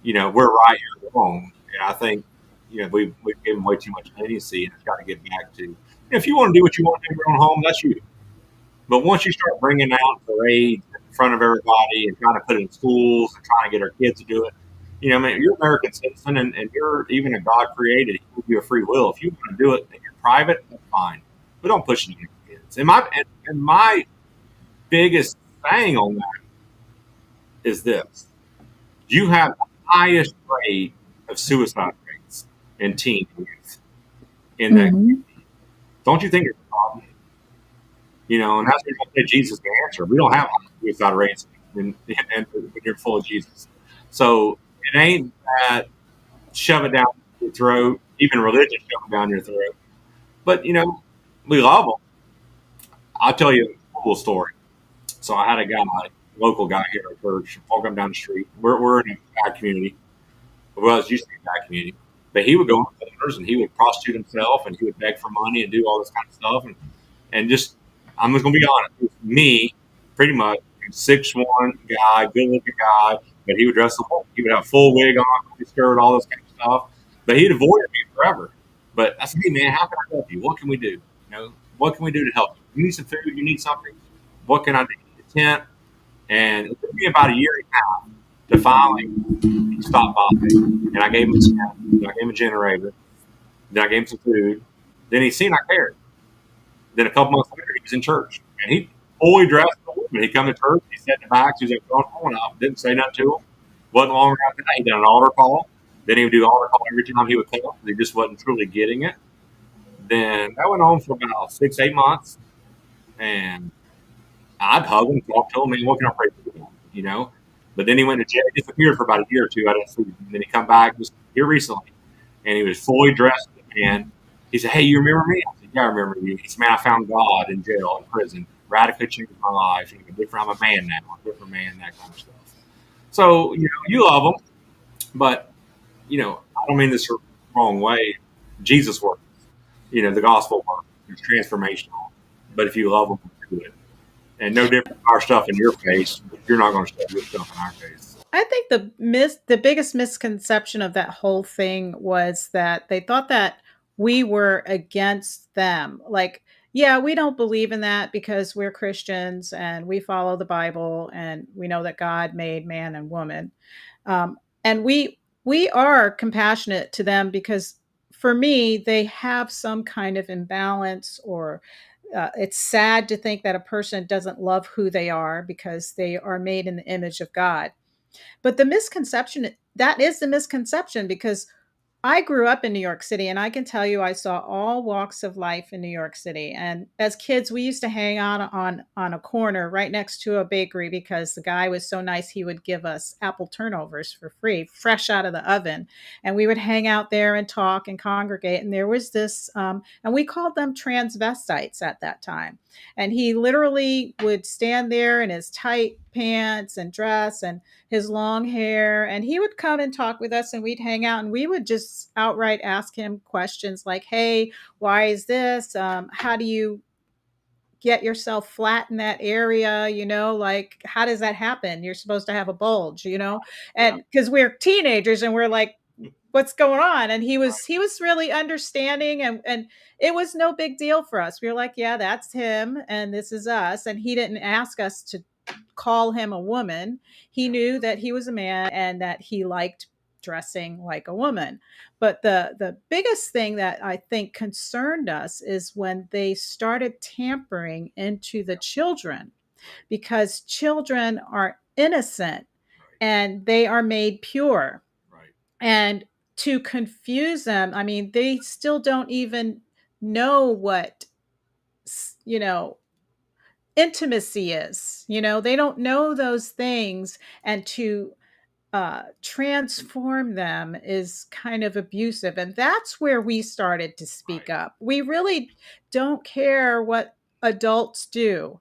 you know, we're right, you're wrong. And I think, you know, we've given way too much leniency, and it's got to get back to, you know, if you want to do what you want to do in your own home, that's you. But once you start bringing out parades in front of everybody and trying to put it in schools and trying to get our kids to do it, you know, I mean, you're an American citizen and you're even a God created. He gives you a free will. If you want to do it and you're private, that's fine. But don't push it on your kids. And my biggest thing on that is this. You have the highest rate of suicide rates in teen youth in that community. Don't you think it's a problem? You know, and that's what I say Jesus is the answer. We don't have suicide rates when you're full of Jesus. So it ain't that shove it down your throat, even religion shove it down your throat. But, you know, we love them. I'll tell you a cool story. So I had a guy, local guy here at our church, walking down the street. We're in a bad community. Well, it used to be a bad community. But he would go on corners and he would prostitute himself and he would beg for money and do all this kind of stuff. And just, I'm just going to be honest, it was me, pretty much, 6'1" guy, good looking guy, but he would dress the whole, he would have a full wig on, skirt, all this kind of stuff. But he'd avoided me forever. But I said, hey man, how can I help you? What can we do? You know, what can we do to help you? You need some food, you need something. What can I do? You need a tent. And it took me about a year and a half to finally stop by. And I gave him a tent, I gave him a generator, then I gave him some food. Then he seen I cared. Then a couple months later, he was in church, and he fully dressed as a woman. He come to church, he sat in the back, he was like, going up, didn't say nothing to him. Wasn't long after that, he did an altar call. Then he would do an altar call every time he would come. He just wasn't truly getting it. Then that went on for about 6-8 months, and I'd hug him, talk to him, man, what can I pray for you? You know? But then he went to jail, he disappeared for about a year or two. I didn't see him. And then he come back just here recently, and he was fully dressed, and he said, hey, you remember me? I said, yeah, I remember you. He said, man, I found God in jail, in prison. Radically changed my life. I'm a man now. I'm a different man, that kind of stuff. So, you love them, but, I don't mean this the wrong way. Jesus works, the gospel works. It's transformational. But if you love them, do it. And no different from our stuff in your face, you're not going to shove your stuff in our face. I think the biggest misconception of that whole thing was that they thought that we were against them. Like, yeah, we don't believe in that because we're Christians and we follow the Bible and we know that God made man and woman. And we are compassionate to them because for me, they have some kind of imbalance or it's sad to think that a person doesn't love who they are because they are made in the image of God. But the misconception, that is the misconception because I grew up in New York City and I can tell you I saw all walks of life in New York City. And as kids, we used to hang out on a corner right next to a bakery because the guy was so nice he would give us apple turnovers for free, fresh out of the oven. And we would hang out there and talk and congregate. And there was this, and we called them transvestites at that time. And he literally would stand there in his tight pants and dress and his long hair, and he would come and talk with us and we'd hang out and we would just outright ask him questions like, hey, why is this, how do you get yourself flat in that area, like how does that happen, you're supposed to have a bulge, Yeah. and because we're teenagers and we're like, what's going on, and he was really understanding, and it was no big deal for us. We were like, yeah, that's him and this is us, and he didn't ask us to call him a woman. He knew that he was a man and that he liked dressing like a woman. But the biggest thing that I think concerned us is when they started tampering into the children, because children are innocent Right. and they are made pure. Right. And to confuse them, I mean, they still don't even know what, you know, intimacy is. They don't know those things. And to transform them is kind of abusive. And that's where we started to speak Right. up. We really don't care what adults do.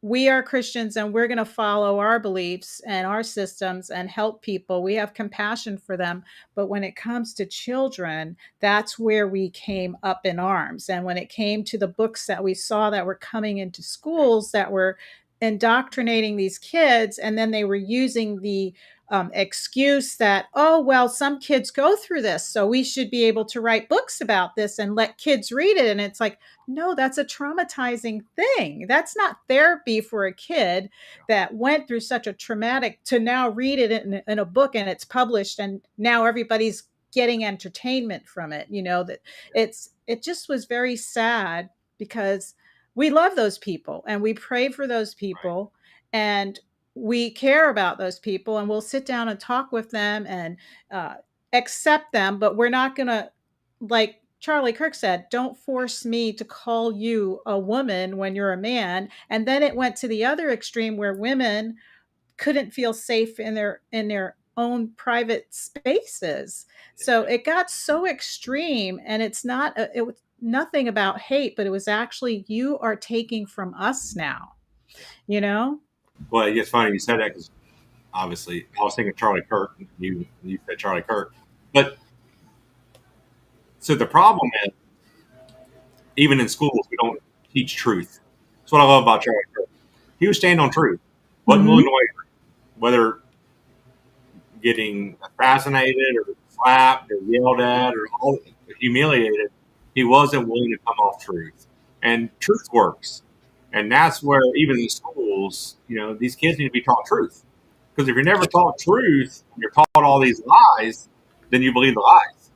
We are Christians and we're going to follow our beliefs and our systems and help people. We have compassion for them. But when it comes to children, that's where we came up in arms. And when it came to the books that we saw that were coming into schools that were indoctrinating these kids, and then they were using the excuse that, oh, well, some kids go through this, so we should be able to write books about this and let kids read it. And it's like, no, that's a traumatizing thing. That's not therapy for a kid Yeah. that went through such a traumatic to now read it in a book and it's published and now everybody's getting entertainment from it. That Yeah. it just was very sad because we love those people and we pray for those Right. people and we care about those people and we'll sit down and talk with them and uh, accept them, but we're not going to, like Charlie Kirk said, don't force me to call you a woman when you're a man. And then it went to the other extreme where women couldn't feel safe in their own private spaces. So Yeah. it got so extreme, and it was nothing about hate, but it was actually, you are taking from us now, Yeah. you know? Well, it's funny you said that because obviously I was thinking Charlie Kirk. You said Charlie Kirk, but so the problem is even in schools we don't teach truth. That's what I love about Charlie Kirk. He was standing on truth, wasn't willing to Mhm. waver, whether getting assassinated or slapped or yelled at or humiliated. He wasn't willing to come off truth, and truth works. And that's where even in schools, these kids need to be taught truth. Because if you're never taught truth, you're taught all these lies, then you believe the lies.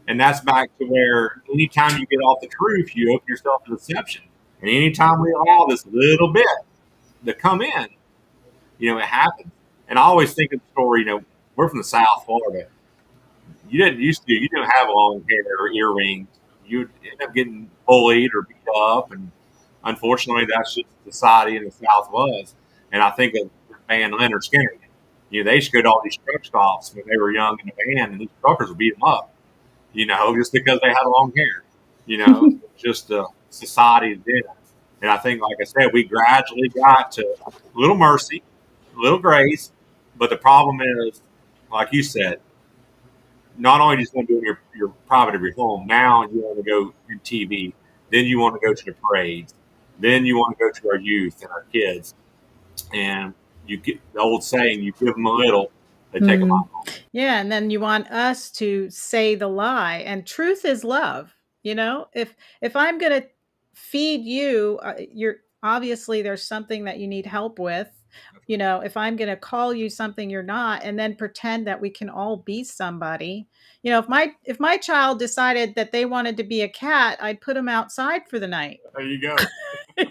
And that's back to where anytime you get off the truth, you open yourself to deception. And anytime we allow this little bit to come in, it happens. And I always think of the story, we're from the South Florida. You didn't have long hair or earrings. You'd end up getting bullied or beat up. And unfortunately, that's just society in the South was. And I think of the band Leonard Skinner. They used to go to all these truck stops when they were young in the band, and these truckers would beat them up, just because they had long hair. Just the society did it. And I think, like I said, we gradually got to a little mercy, a little grace, But the problem is, like you said, not only just want to do it in your private of your home, now you want to go in TV, then you want to go to the parades, then you want to go to our youth and our kids. And you get the old saying, you give them a little, they take a Mm. lot. Yeah, and then you want us to say the lie, and truth is love, you know? If I'm gonna feed you, you're obviously there's something that you need help with. You know, if I'm gonna call you something you're not and then pretend that we can all be somebody. You know, if my child decided that they wanted to be a cat, I'd put them outside for the night. There you go.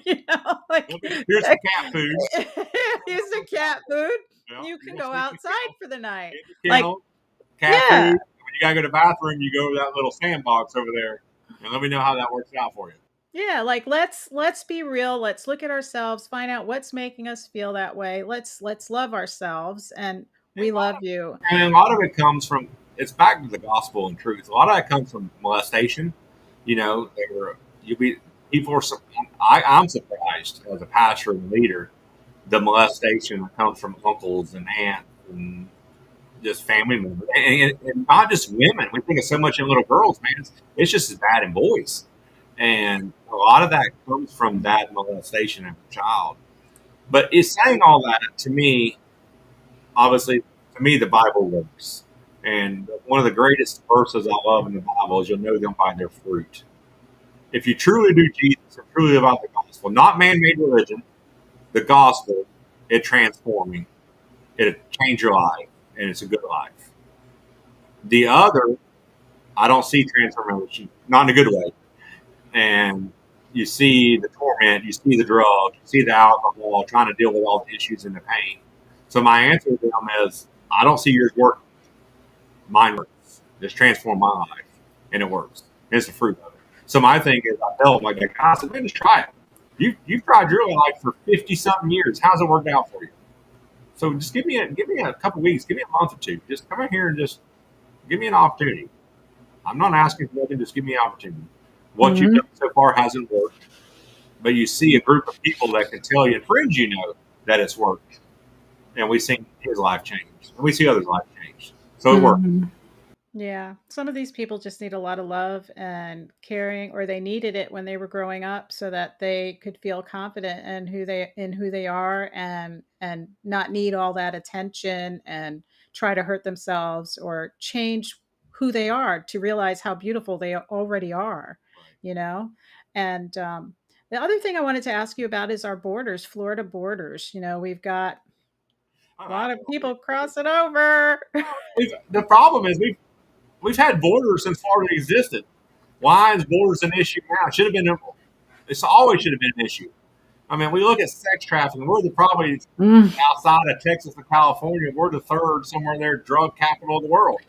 You know, like, Here's some cat food. here's the cat food. You know, You you can want to go sleep in the outside kennel, for the night. get in the Like, kennel, cat food. yeah. When you gotta go to the bathroom, you go to that little sandbox over there, and let me know how that works out for you. Yeah, like let's be real. Let's look at ourselves, find out what's making us feel that way. Let's love ourselves and And we love you. a lot of it comes from it's back to the gospel and truth. A lot of that comes from molestation. You know, you be people are. I'm surprised as a pastor and leader the molestation that comes from uncles and aunts and just family members, and not just women. We think of so much in little girls, man. It's just as bad in boys, and a lot of that comes from that molestation of a child. But it's saying all that to me, obviously, to me, the Bible works. And one of the greatest verses I love in the Bible is you'll know them by their fruit. If you truly do Jesus and truly live out the gospel, not man made religion, the gospel, it transforming, it change your life, and it's a good life. The other, I don't see transformation, not in a good way. And you see the torment, you see the drugs, you see the alcohol, trying to deal with all the issues and the pain. So my answer to them is, I don't see yours working. Mine works. Just transform my life, and it works. And it's the fruit of it. So my thing is, I tell them like, I said, man, just try it. You've tried your life for 50 something years. How's it worked out for you? So just give me a couple weeks, give me a month or two. Just come in here and just give me an opportunity. I'm not asking for nothing. Just give me an opportunity. What you've Mhm. done so far hasn't worked, but you see a group of people that can tell you, and friends you know, that it's worked. And we've seen his life change, and we see others' life change. So it works. Mhm. Yeah, some of these people just need a lot of love and caring, or they needed it when they were growing up so that they could feel confident in who they are and not need all that attention and try to hurt themselves or change who they are to realize how beautiful they already are, Right. you know? And the other thing I wanted to ask you about is our borders, Florida borders. You know, we've got I a lot of don't know. people crossing over. The problem is we've had borders since Florida existed. Why is borders an issue now? It should have been. It's always should have been an issue. I mean, we look at sex trafficking. We're probably outside of Texas and California. We're the third somewhere there drug capital of the world.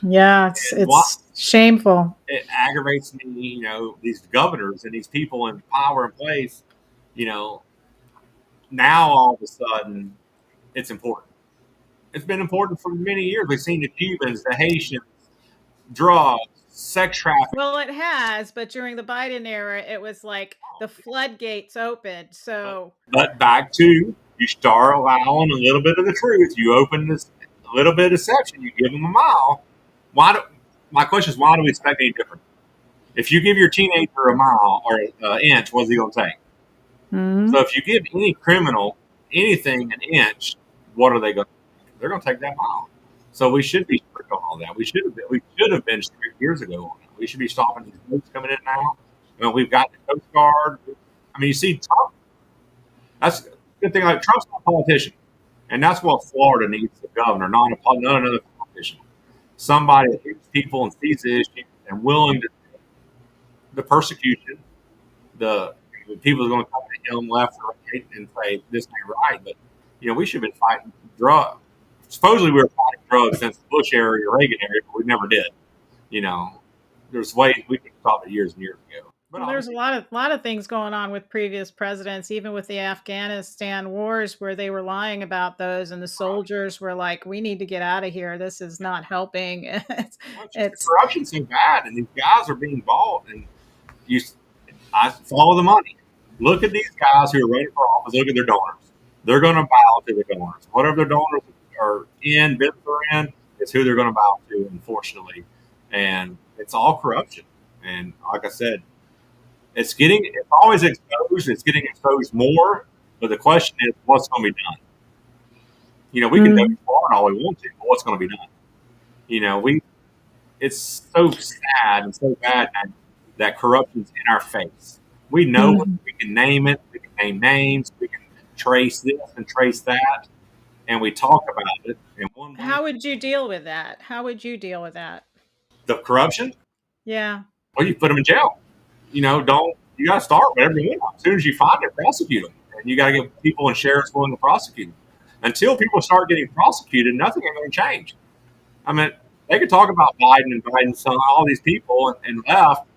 Yeah, it's And what it's shameful. it aggravates me, these governors and these people in power and place, you know, now all of a sudden it's important. It's been important for many years. We've seen the Cubans, the Haitians, drugs, sex trafficking. Well, it has, but during the Biden era, it was like the floodgates opened. But, So, but back to you start allowing a little bit of the truth. You open this a little bit of deception. You give them a mile. Why? My question is, why do we expect any different? If you give your teenager a mile or an inch, what's he going to take? So mhm. if you give any criminal anything an inch, what are they going to do? They're going to take that mile. So we should be strict on all that. We should have been strict years ago on it. We should be stopping these boats coming in now. We've got the Coast Guard. I mean, you see Trump. That's a good thing. Like Trump's not a politician, and that's what Florida needs: the governor, not another politician. Somebody that hears people and sees the issue and willing to the persecution, the people are going to come to him left or right and say this ain't right. But we should have been fighting drugs. Supposedly we were fighting drugs since the Bush era or Reagan era, but we never did. You know, there's ways we could stop it years and years ago. But Well, there's a obviously, lot of things going on with previous presidents, even with the Afghanistan wars, where they were lying about those, and the soldiers were like, "We need to get out of here. This is not helping." well, it's just the It's corruption's so bad, and these guys are being bought, and you, I follow the money. Look at these guys who are running for office. Look at their donors. They're going to bow to their donors. Whatever their donors are in, business are in, is who they're going to bow to, unfortunately. And it's all corruption. And like I said, it's always exposed. It's getting exposed more. But the question is, what's going to be done? We can Mhm. do Florida all we want to, but what's going to be done? We it's so sad and so bad that corruption's in our face. We know it. Mhm. We can name it. We can name names. We can trace this and trace that, and we talk about it in one way. How would you deal with that? How would you deal with that? The corruption, Yeah. well, you put them in jail. Don't you got to start with everything. As soon as you find it, prosecute them, and you got to get people and sheriffs willing to prosecute them. Until people start getting prosecuted, nothing is going to change. I mean, they could talk about Biden and Biden's son, all these people, and left.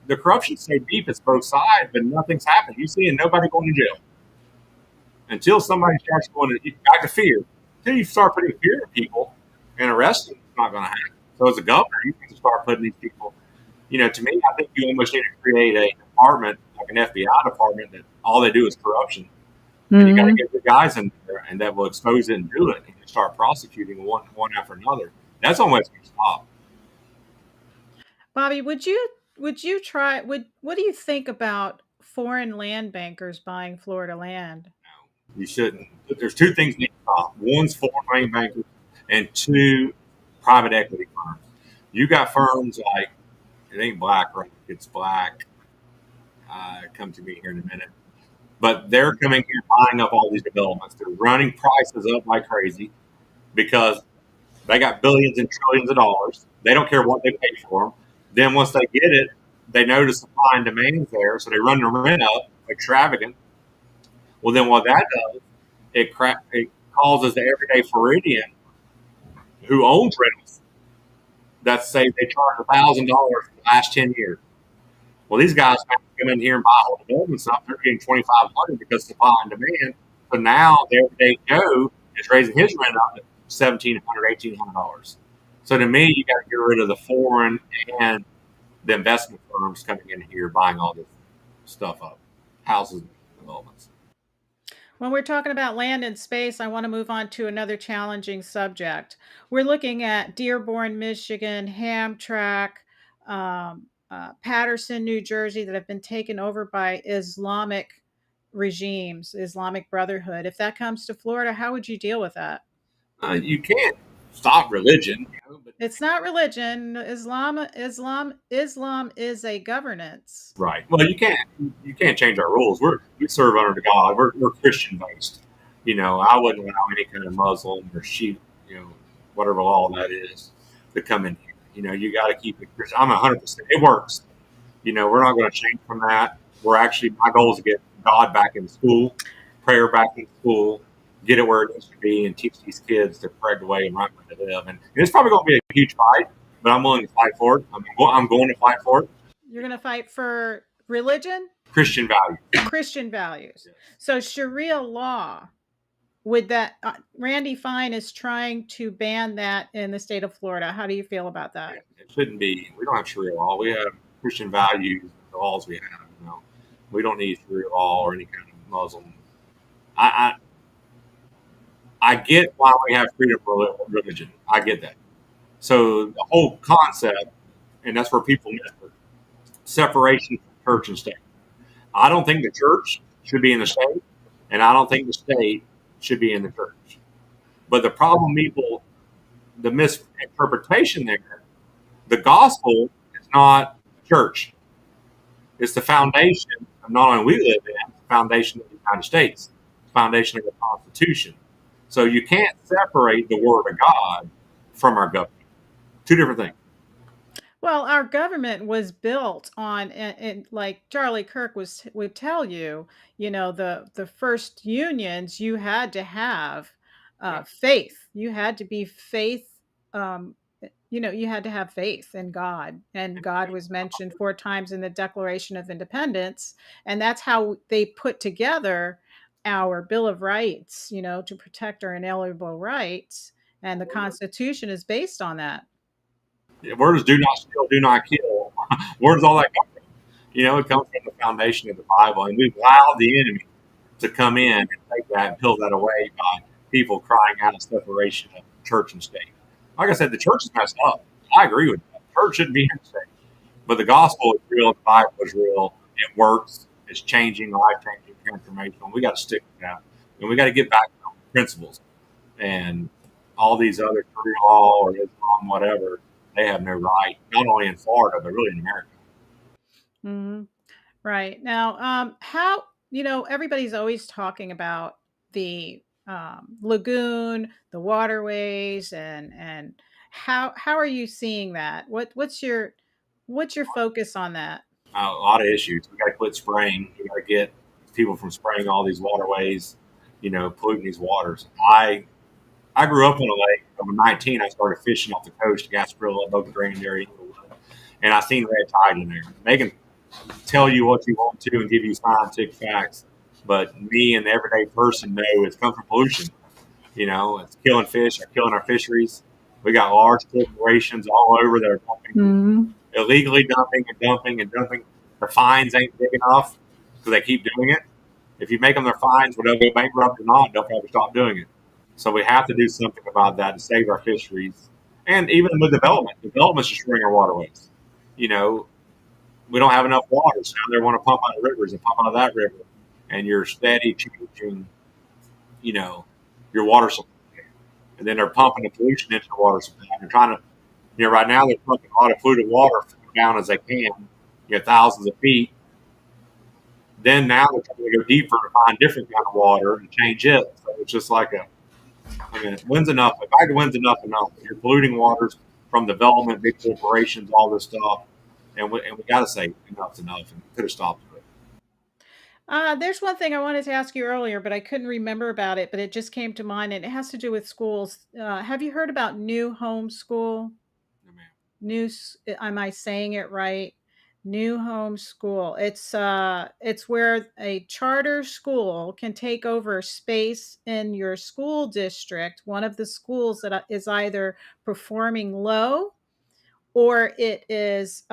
The corruption's so deep, it's both sides, but nothing's happened. You see, nobody going to jail until somebody starts going to back to fear. Until you start putting fear in people and arresting them, it's not going to happen. So, as a governor, you need to start putting these people. To me, I think you almost need to create a department like an FBI department that all they do is corruption, and you got to Mhm. get the guys in there and that will expose it and do it, and start prosecuting one after another. That's the only way it's going to stop. Bobby, would you try would what do you think about foreign land bankers buying Florida land? You shouldn't. There's two things need to stop. One's foreign money bankers, and two, private equity firms. You got firms like it ain't BlackRock, it's Black. Come to me here in a minute, but they're coming here buying up all these developments. They're running prices up like crazy because they got billions and trillions of dollars. They don't care what they pay for them. Then once they get it, they notice supply and demand's there, so they run the rent up extravagant. Well, then what that does, it causes the everyday Floridian who owns rentals that say they charge $1,000 for the last 10 years. Well, these guys have to come in here and buy whole developments up. They're getting 2,500 because of supply and demand. So now the everyday Joe is raising his rent up to $1,700, $1,800. So to me, you got to get rid of the foreign and the investment firms coming in here buying all this stuff up, houses and developments. When we're talking about land and space, I want to move on to another challenging subject. We're looking at Dearborn, Michigan, Hamtramck, Patterson, New Jersey, that have been taken over by Islamic regimes, Islamic Brotherhood. If that comes to Florida, how would you deal with that? You can't stop religion, but It's not religion. Islam is a governance. right. Well, you can't change our rules. We serve under God. We're Christian based. I wouldn't allow any kind of Muslim or Shiite, whatever law that is, to come in here. You got to keep it Christian. I'm 100%. It works. We're not going to change from that. My goal is to get God back in school, prayer back in school, get it where it needs to be, and teach these kids the correct way and right way to live. And it's probably going to be a huge fight, but I'm willing to fight for it. I'm going to fight for it. You're going to fight for religion, Christian values. Christian values. Yes. So Sharia law, would that Randy Fine is trying to ban that in the state of Florida. How do you feel about that? It shouldn't be. We don't have Sharia law. We have Christian values, the laws we have. We don't need Sharia law or any kind of Muslim. I I get why we have freedom of religion. I get that. So the whole concept, and that's where people miss it, separation from church and state. I don't think the church should be in the state, and I don't think the state should be in the church. But the problem, the misinterpretation there, the gospel is not church. It's the foundation of not only we live in, it's the foundation of the United States, the foundation of the Constitution. So you can't separate the Word of God from our government. Two different things. Well, our government was built on, and like Charlie Kirk would tell you, the first unions, you had to have Yeah. faith. You had to be faith. Um, you had to have faith in God, and God was mentioned four times in the Declaration of Independence, and that's how they put together our Bill of Rights. To protect our inalienable rights, and the Constitution is based on that. Where does do not steal, do not kill? Where does all that come from? It comes from the foundation of the Bible, and we've allowed the enemy to come in and take that and peel that away by people crying out of separation of church and state. Like I said, the church is messed up. I agree with that. Church shouldn't be in the state. But the gospel is real, the Bible is real, it works, it's changing, life changing, transformational. We got to stick with that. And we got to get back to principles. And all these other Sharia law or Islam, whatever, they have no right, not only in Florida, but really in America. Hmm. Right. Now, how, everybody's always talking about the lagoon, the waterways, and how are you seeing that? What's your focus on that? A lot of issues. We got to quit spraying. We got to get people from spraying all these waterways, polluting these waters. I grew up on a lake. When I was 19, I started fishing off the coast, Gasparilla, Boca Grande area, and I seen red tide in there. They can tell you what you want to and give you scientific facts, but me and the everyday person know it's come from pollution. It's killing fish, or killing our fisheries. We got large corporations all over that are pumping, Mhm. illegally dumping and dumping and dumping. The fines ain't big enough because they keep doing it. If you make them their fines, whether they go bankrupt or not, they'll probably stop doing it. So we have to do something about that to save our fisheries. And even with development's destroying our waterways. You know, we don't have enough water, so now they want to pump out of rivers and pump out of that river. And you're steady changing, you know, your water supply. And then they're pumping the pollution into the water supply. And they're trying to, right now they're pumping a lot of polluted water down as they can, thousands of feet. Then now they're trying to go deeper to find different kind of water and change it. So it's just like when's enough? If I when's enough? You're polluting waters from development, big corporations, all this stuff. And we got to say enough's enough, and could have stopped it. There's one thing I wanted to ask you earlier, but I couldn't remember about it, but it just came to mind, and it has to do with schools. Have you heard about new homeschool? No, man. Am I saying it right? New homeschool. It's where a charter school can take over space in your school district, one of the schools that is either performing low or it's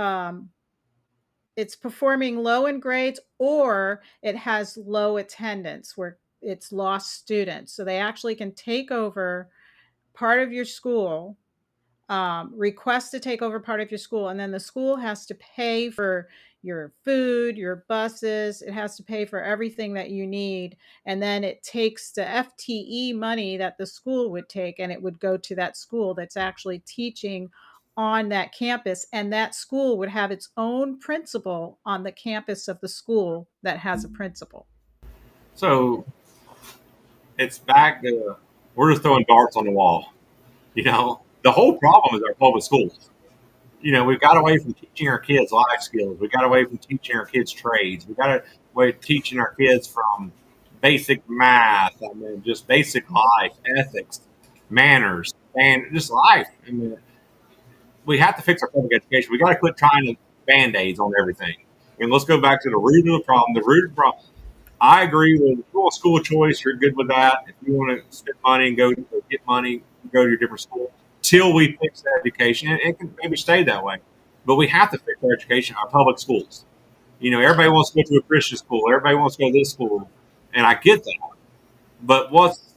performing low in grades, or it has low attendance where it's lost students. So they actually can take over part of your school, request to take over part of your school, and then the school has to pay for your food, your buses. It has to pay for everything that you need. And then it takes the FTE money that the school would take, and it would go to that school that's actually teaching on that campus. And that school would have its own principal on the campus of the school that has a principal. So it's back to we're just throwing darts on the wall. The whole problem is our public schools. We've got away from teaching our kids life skills. We got away from teaching our kids trades. We got away from teaching our kids from basic math. Just basic life, ethics, manners, and just life. We have to fix our public education. We got to quit trying to band-aids on everything. And let's go back to the root of the problem. The root of the problem. I agree with if you want school choice, you're good with that. If you want to spend money and go get money, go to your different school. Till we fix that education, and it can maybe stay that way. But we have to fix our education, our public schools. Everybody wants to go to a Christian school. Everybody wants to go to this school. And I get that. But what's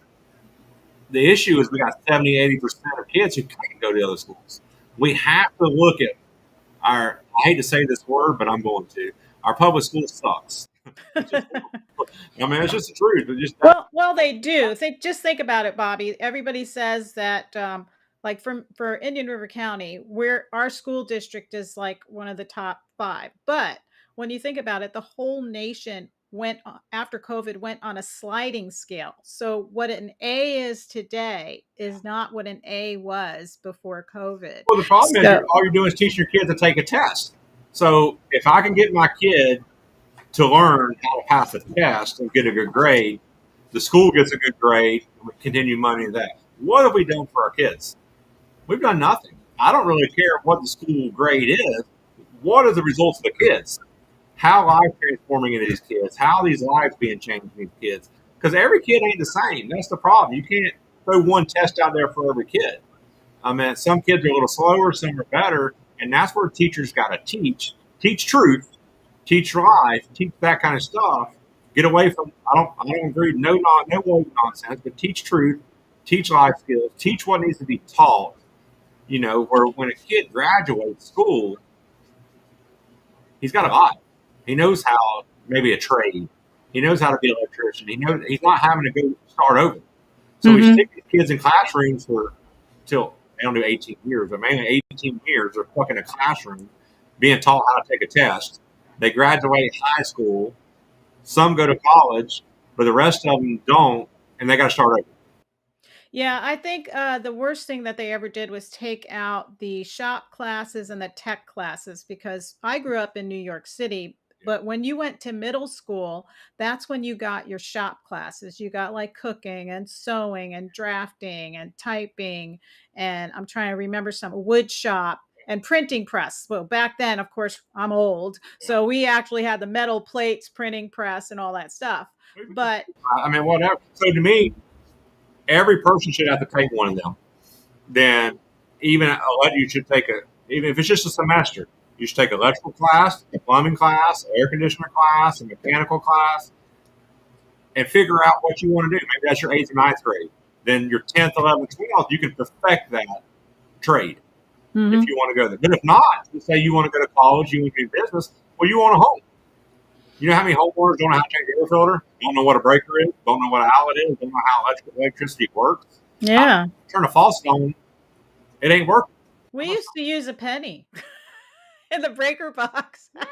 the issue is we got 70, 80% of kids who can't go to other schools. We have to look at I hate to say this word, but I'm going to. Our public school sucks. It's just, it's just the truth. Well, they do. Just think about it, Bobby. Everybody says that, like for Indian River County, where our school district is like one of the top 5. But when you think about it, the whole nation after COVID went on a sliding scale. So what an A is today is not what an A was before COVID. Well, the problem is So all you're doing is teaching your kids to take a test. So if I can get my kid to learn how to pass a test and get a good grade, the school gets a good grade, and we continue money in that. What have we done for our kids? We've done nothing. I don't really care what the school grade is. What are the results of the kids? How life transforming in these kids? How are these lives being changed in these kids? Because every kid ain't the same. That's the problem. You can't throw one test out there for every kid. Some kids are a little slower, some are better, and that's where teachers got to teach truth, teach life, teach that kind of stuff. Get away from. I don't agree. No woke nonsense, but teach truth, teach life skills, teach what needs to be taught. Where when a kid graduates school, he's got a life. He knows how maybe a trade. He knows how to be an electrician. He knows he's not having to go start over. So we Mhm. stick these kids in classrooms for till they don't do 18 years, but mainly 18 years. They're stuck in a classroom being taught how to take a test. They graduate high school. Some go to college, but the rest of them don't, and they got to start over. Yeah, I think, the worst thing that they ever did was take out the shop classes and the tech classes because I grew up in New York City, Yeah. but when you went to middle school, that's when you got your shop classes. You got, like, cooking and sewing and drafting and typing, and I'm trying to remember some wood shop and printing press. Well, back then, of course, I'm old, Yeah. so we actually had the metal plates, printing press, and all that stuff, but I mean, whatever. So to me, every person should have to take one of them. Then you should take even if it's just a semester, you should take an electrical class, a plumbing class, an air conditioner class, a mechanical class, and figure out what you want to do. Maybe that's your eighth or ninth grade. Then your 10th, 11th, 12th, you can perfect that trade if Mhm. you want to go there. But if not, you say you want to go to college, you want to do business, well, you want a home. You know how many homeowners don't know how to change an air filter, don't know what a breaker is, don't know what an outlet is, don't know how electricity works. I Yeah. turn a faucet on, it ain't working. We used to use a penny in the breaker box. Yeah,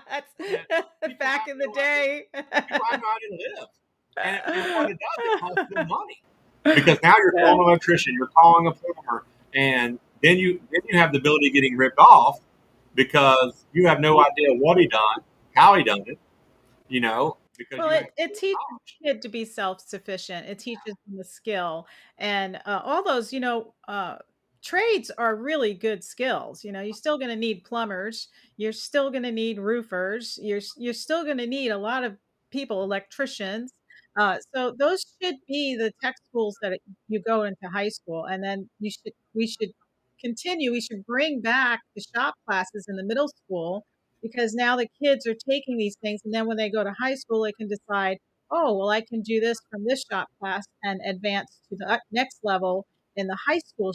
and That's people back have in the no idea. day. People have no idea to live, and what it does, it costs them money because now you're Yeah. calling an electrician, you're calling a plumber, and then you have the ability of getting ripped off because you have no idea what he done, how he done it, because Well, you have it no teaches knowledge. the kid to be self-sufficient. It teaches them the skill, and, all those, trades are really good skills. You're still gonna need plumbers, you're still gonna need roofers, you're still gonna need a lot of people, electricians. So those should be the tech schools that you go into high school, and then we should bring back the shop classes in the middle school because now the kids are taking these things, and then when they go to high school, they can decide, oh, well, I can do this from this shop class and advance to the next level in the high school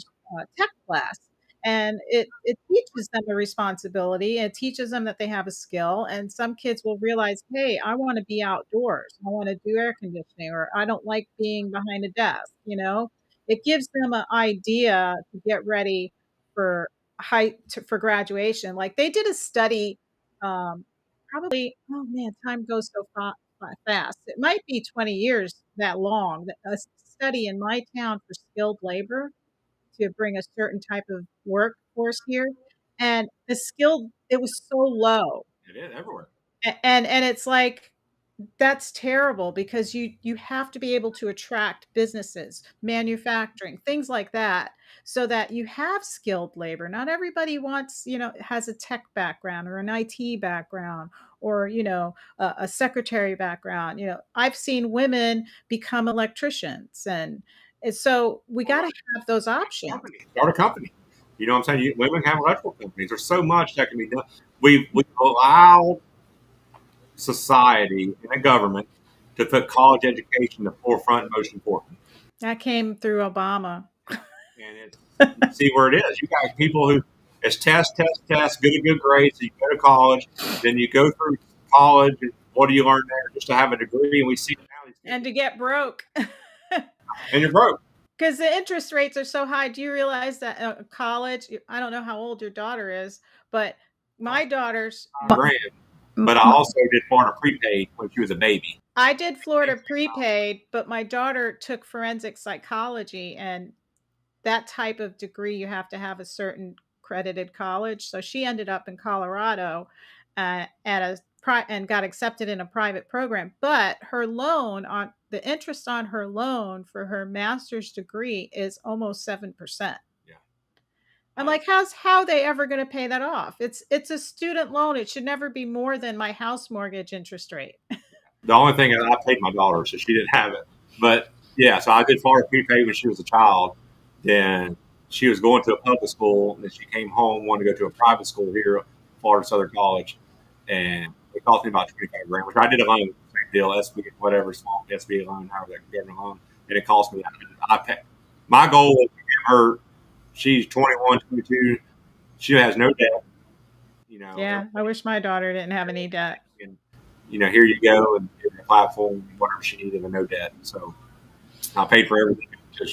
tech class. And it teaches them a responsibility. It teaches them that they have a skill. And some kids will realize, hey, I want to be outdoors. I want to do air conditioning, or I don't like being behind a desk. It gives them an idea to get ready for for graduation. Like they did a study, oh man, time goes so fast. It might be 20 years that long. A study in my town for skilled labor to bring a certain type of workforce here, and it was so low. It is everywhere. And it's like that's terrible because you have to be able to attract businesses, manufacturing, things like that, so that you have skilled labor. Not everybody has a tech background or an IT background or, a secretary background. I've seen women become electricians and so we All got to right. have those options. Company. Start a company. You know what I'm saying? Women have electrical companies. There's so much that can be done. We've allowed society and the government to put college education in the forefront and most important. That came through Obama. And you see where it is. You got people who it's test, test, test, get a good grade, so you go to college, then you go through college, and what do you learn there just to have a degree? And we see now these And kids, to get broke. and you're broke. Because the interest rates are so high. Do you realize that college? I don't know how old your daughter is, but my daughter's. 5 grand. But I also did Florida prepaid when she was a baby. I did Florida prepaid, but my daughter took forensic psychology, and that type of degree you have to have a certain credited college. So she ended up in Colorado and got accepted in a private program. But the interest on her loan for her master's degree is almost 7%. Yeah. I'm like, how are they ever going to pay that off? It's a student loan. It should never be more than my house mortgage interest rate. The only thing is I paid my daughter, so she didn't have it. But yeah, so I did Florida prepaid when she was a child. Then she was going to a public school, and then she came home, wanted to go to a private school here, Florida Southern College, and it cost me about 25 grand, which I did alone. deal, SB, whatever, small SBA loan, however that government loan, and it cost me that. I pay. My goal is to give her, she's 21, 22, she has no debt, Yeah, I wish my daughter didn't have any debt. and, here you go, and give her a platform, whatever she needed, and no debt. So I paid for everything until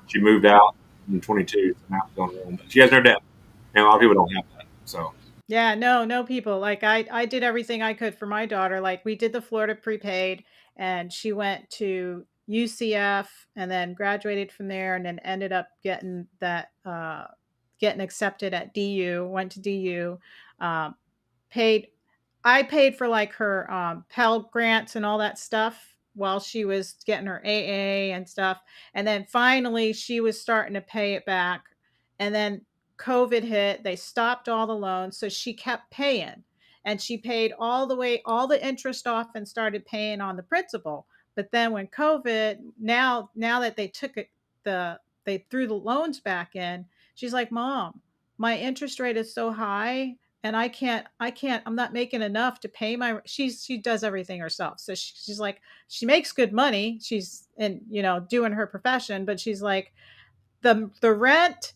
she moved out in 22, so now she's on her own. But she has no debt, and a lot of people don't have that. So Yeah, no people. Like I did everything I could for my daughter. Like we did the Florida prepaid and she went to UCF and then graduated from there and then ended up getting accepted at DU, went to DU, um, paid I paid for like her Pell grants and all that stuff while she was getting her AA and stuff. And then finally she was starting to pay it back. And then COVID hit, they stopped all the loans. So she kept paying and she paid all the interest off and started paying on the principal. But then when COVID, now that they threw the loans back in, she's like, Mom, my interest rate is so high and I'm not making enough to pay my she does everything herself. So she's like, she makes good money. She's in, doing her profession, but she's like, the rent,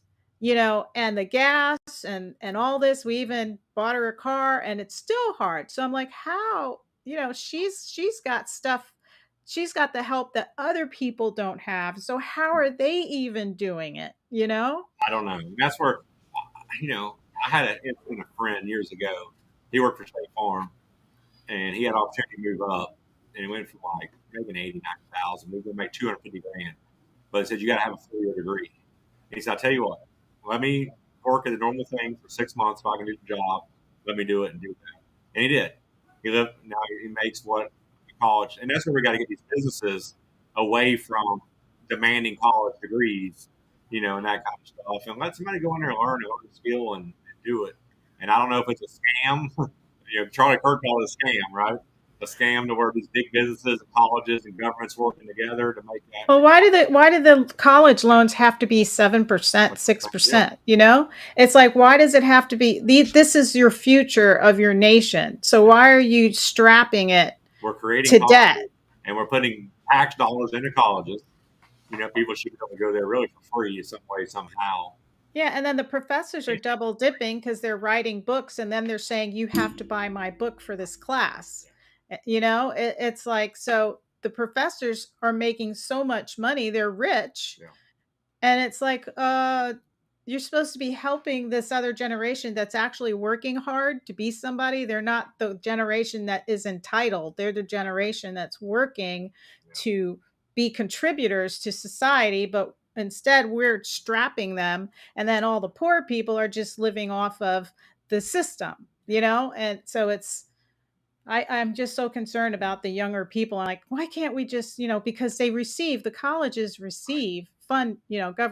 and the gas and all this, we even bought her a car and it's still hard. So I'm like, how, she's got stuff, she's got the help that other people don't have. So how are they even doing it? I don't know. And that's where, I had a friend years ago. He worked for State Farm, and he had an opportunity to move up, and he went from like making 89,000, we going to make 250 grand. But he said you got to have a 4-year degree. And he said, "I'll tell you what, let me work at the normal thing for 6 months if I can do the job. Let me do it and do that." And he did. He lived. Now he makes what college, and that's where we got to get these businesses away from demanding college degrees, and that kind of stuff, and let somebody go in there and learn a skill and do it. And I don't know if it's a scam. Charlie Kirk called it a scam, right? A scam to where these big businesses and colleges and governments working together to make that. Well, why do the college loans have to be 7%, Yeah, 6%? It's like, why does it have to be this is your future of your nation. So why are you strapping it we're creating to debt? colleges and we're putting tax dollars into colleges. People should be able to go there really for free in some way, somehow. Yeah, and then the professors are double dipping because they're writing books and then they're saying you have to buy my book for this class. It's like, so the professors are making so much money, they're rich. Yeah. And it's like, you're supposed to be helping this other generation that's actually working hard to be somebody. They're not the generation that is entitled. They're the generation that's working Yeah. to be contributors to society, but instead we're strapping them. And then all the poor people are just living off of the system. And so I'm just so concerned about the younger people. I'm like, why can't we just, because the colleges receive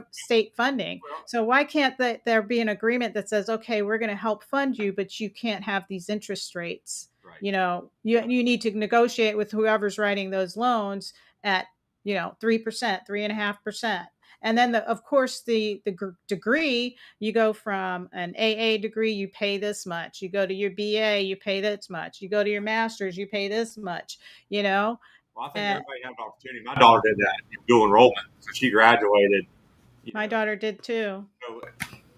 state funding. Well, So why can't there be an agreement that says, okay, we're going to help fund you, but you can't have these interest rates. right. You need to negotiate with whoever's writing those loans at, 3%, 3.5%. And then of course the degree, you go from an AA degree, you pay this much. You go to your BA, you pay this much. You go to your master's, you pay this much. Well, I think And everybody has an opportunity. My daughter did that in dual enrollment, so she graduated. my daughter did too. So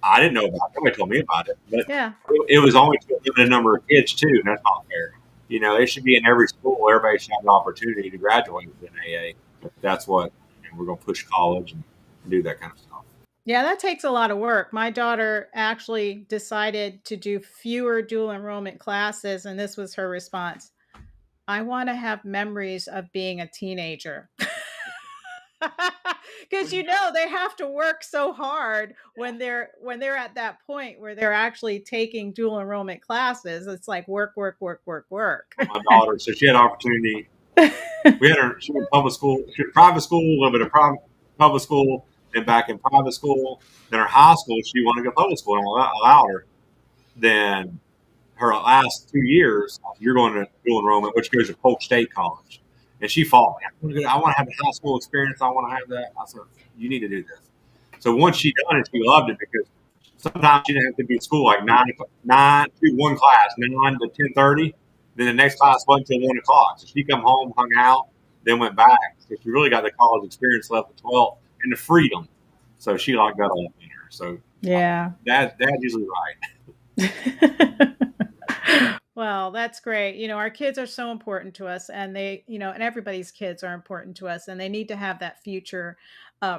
I didn't know about it. Nobody told me about it, but Yeah. it was only to a limited number of kids too, and that's not fair. It should be in every school. Everybody should have the opportunity to graduate with an AA. But that's what we're going to push college and do that kind of stuff. Yeah, that takes a lot of work. My daughter actually decided to do fewer dual enrollment classes, and this was her response. I want to have memories of being a teenager. Because they have to work so hard when they're at that point where they're actually taking dual enrollment classes. It's like work, work, work, work, work. My daughter, so she had opportunity. We had her. She went to public school. She went to private school, a little bit of public school, then back in private school. Then her high school, she wanted to go public school, and I allowed her. Then her last 2 years, you're going to dual enrollment, which goes to Polk State College. And she fought me. I want to have a high school experience. I want to have that. I said, you need to do this. So once she done it, she loved it because sometimes she didn't have to be at school like 9 to 1 class, 9 to 10:30. Then the next class wasn't until 1 o'clock. So she come home, hung out, then went back. So she really got the college experience left at 12 and the freedom. So she liked that a lot better. So Yeah. Dad's usually right. Well, that's great. Our kids are so important to us, and and everybody's kids are important to us, and they need to have that future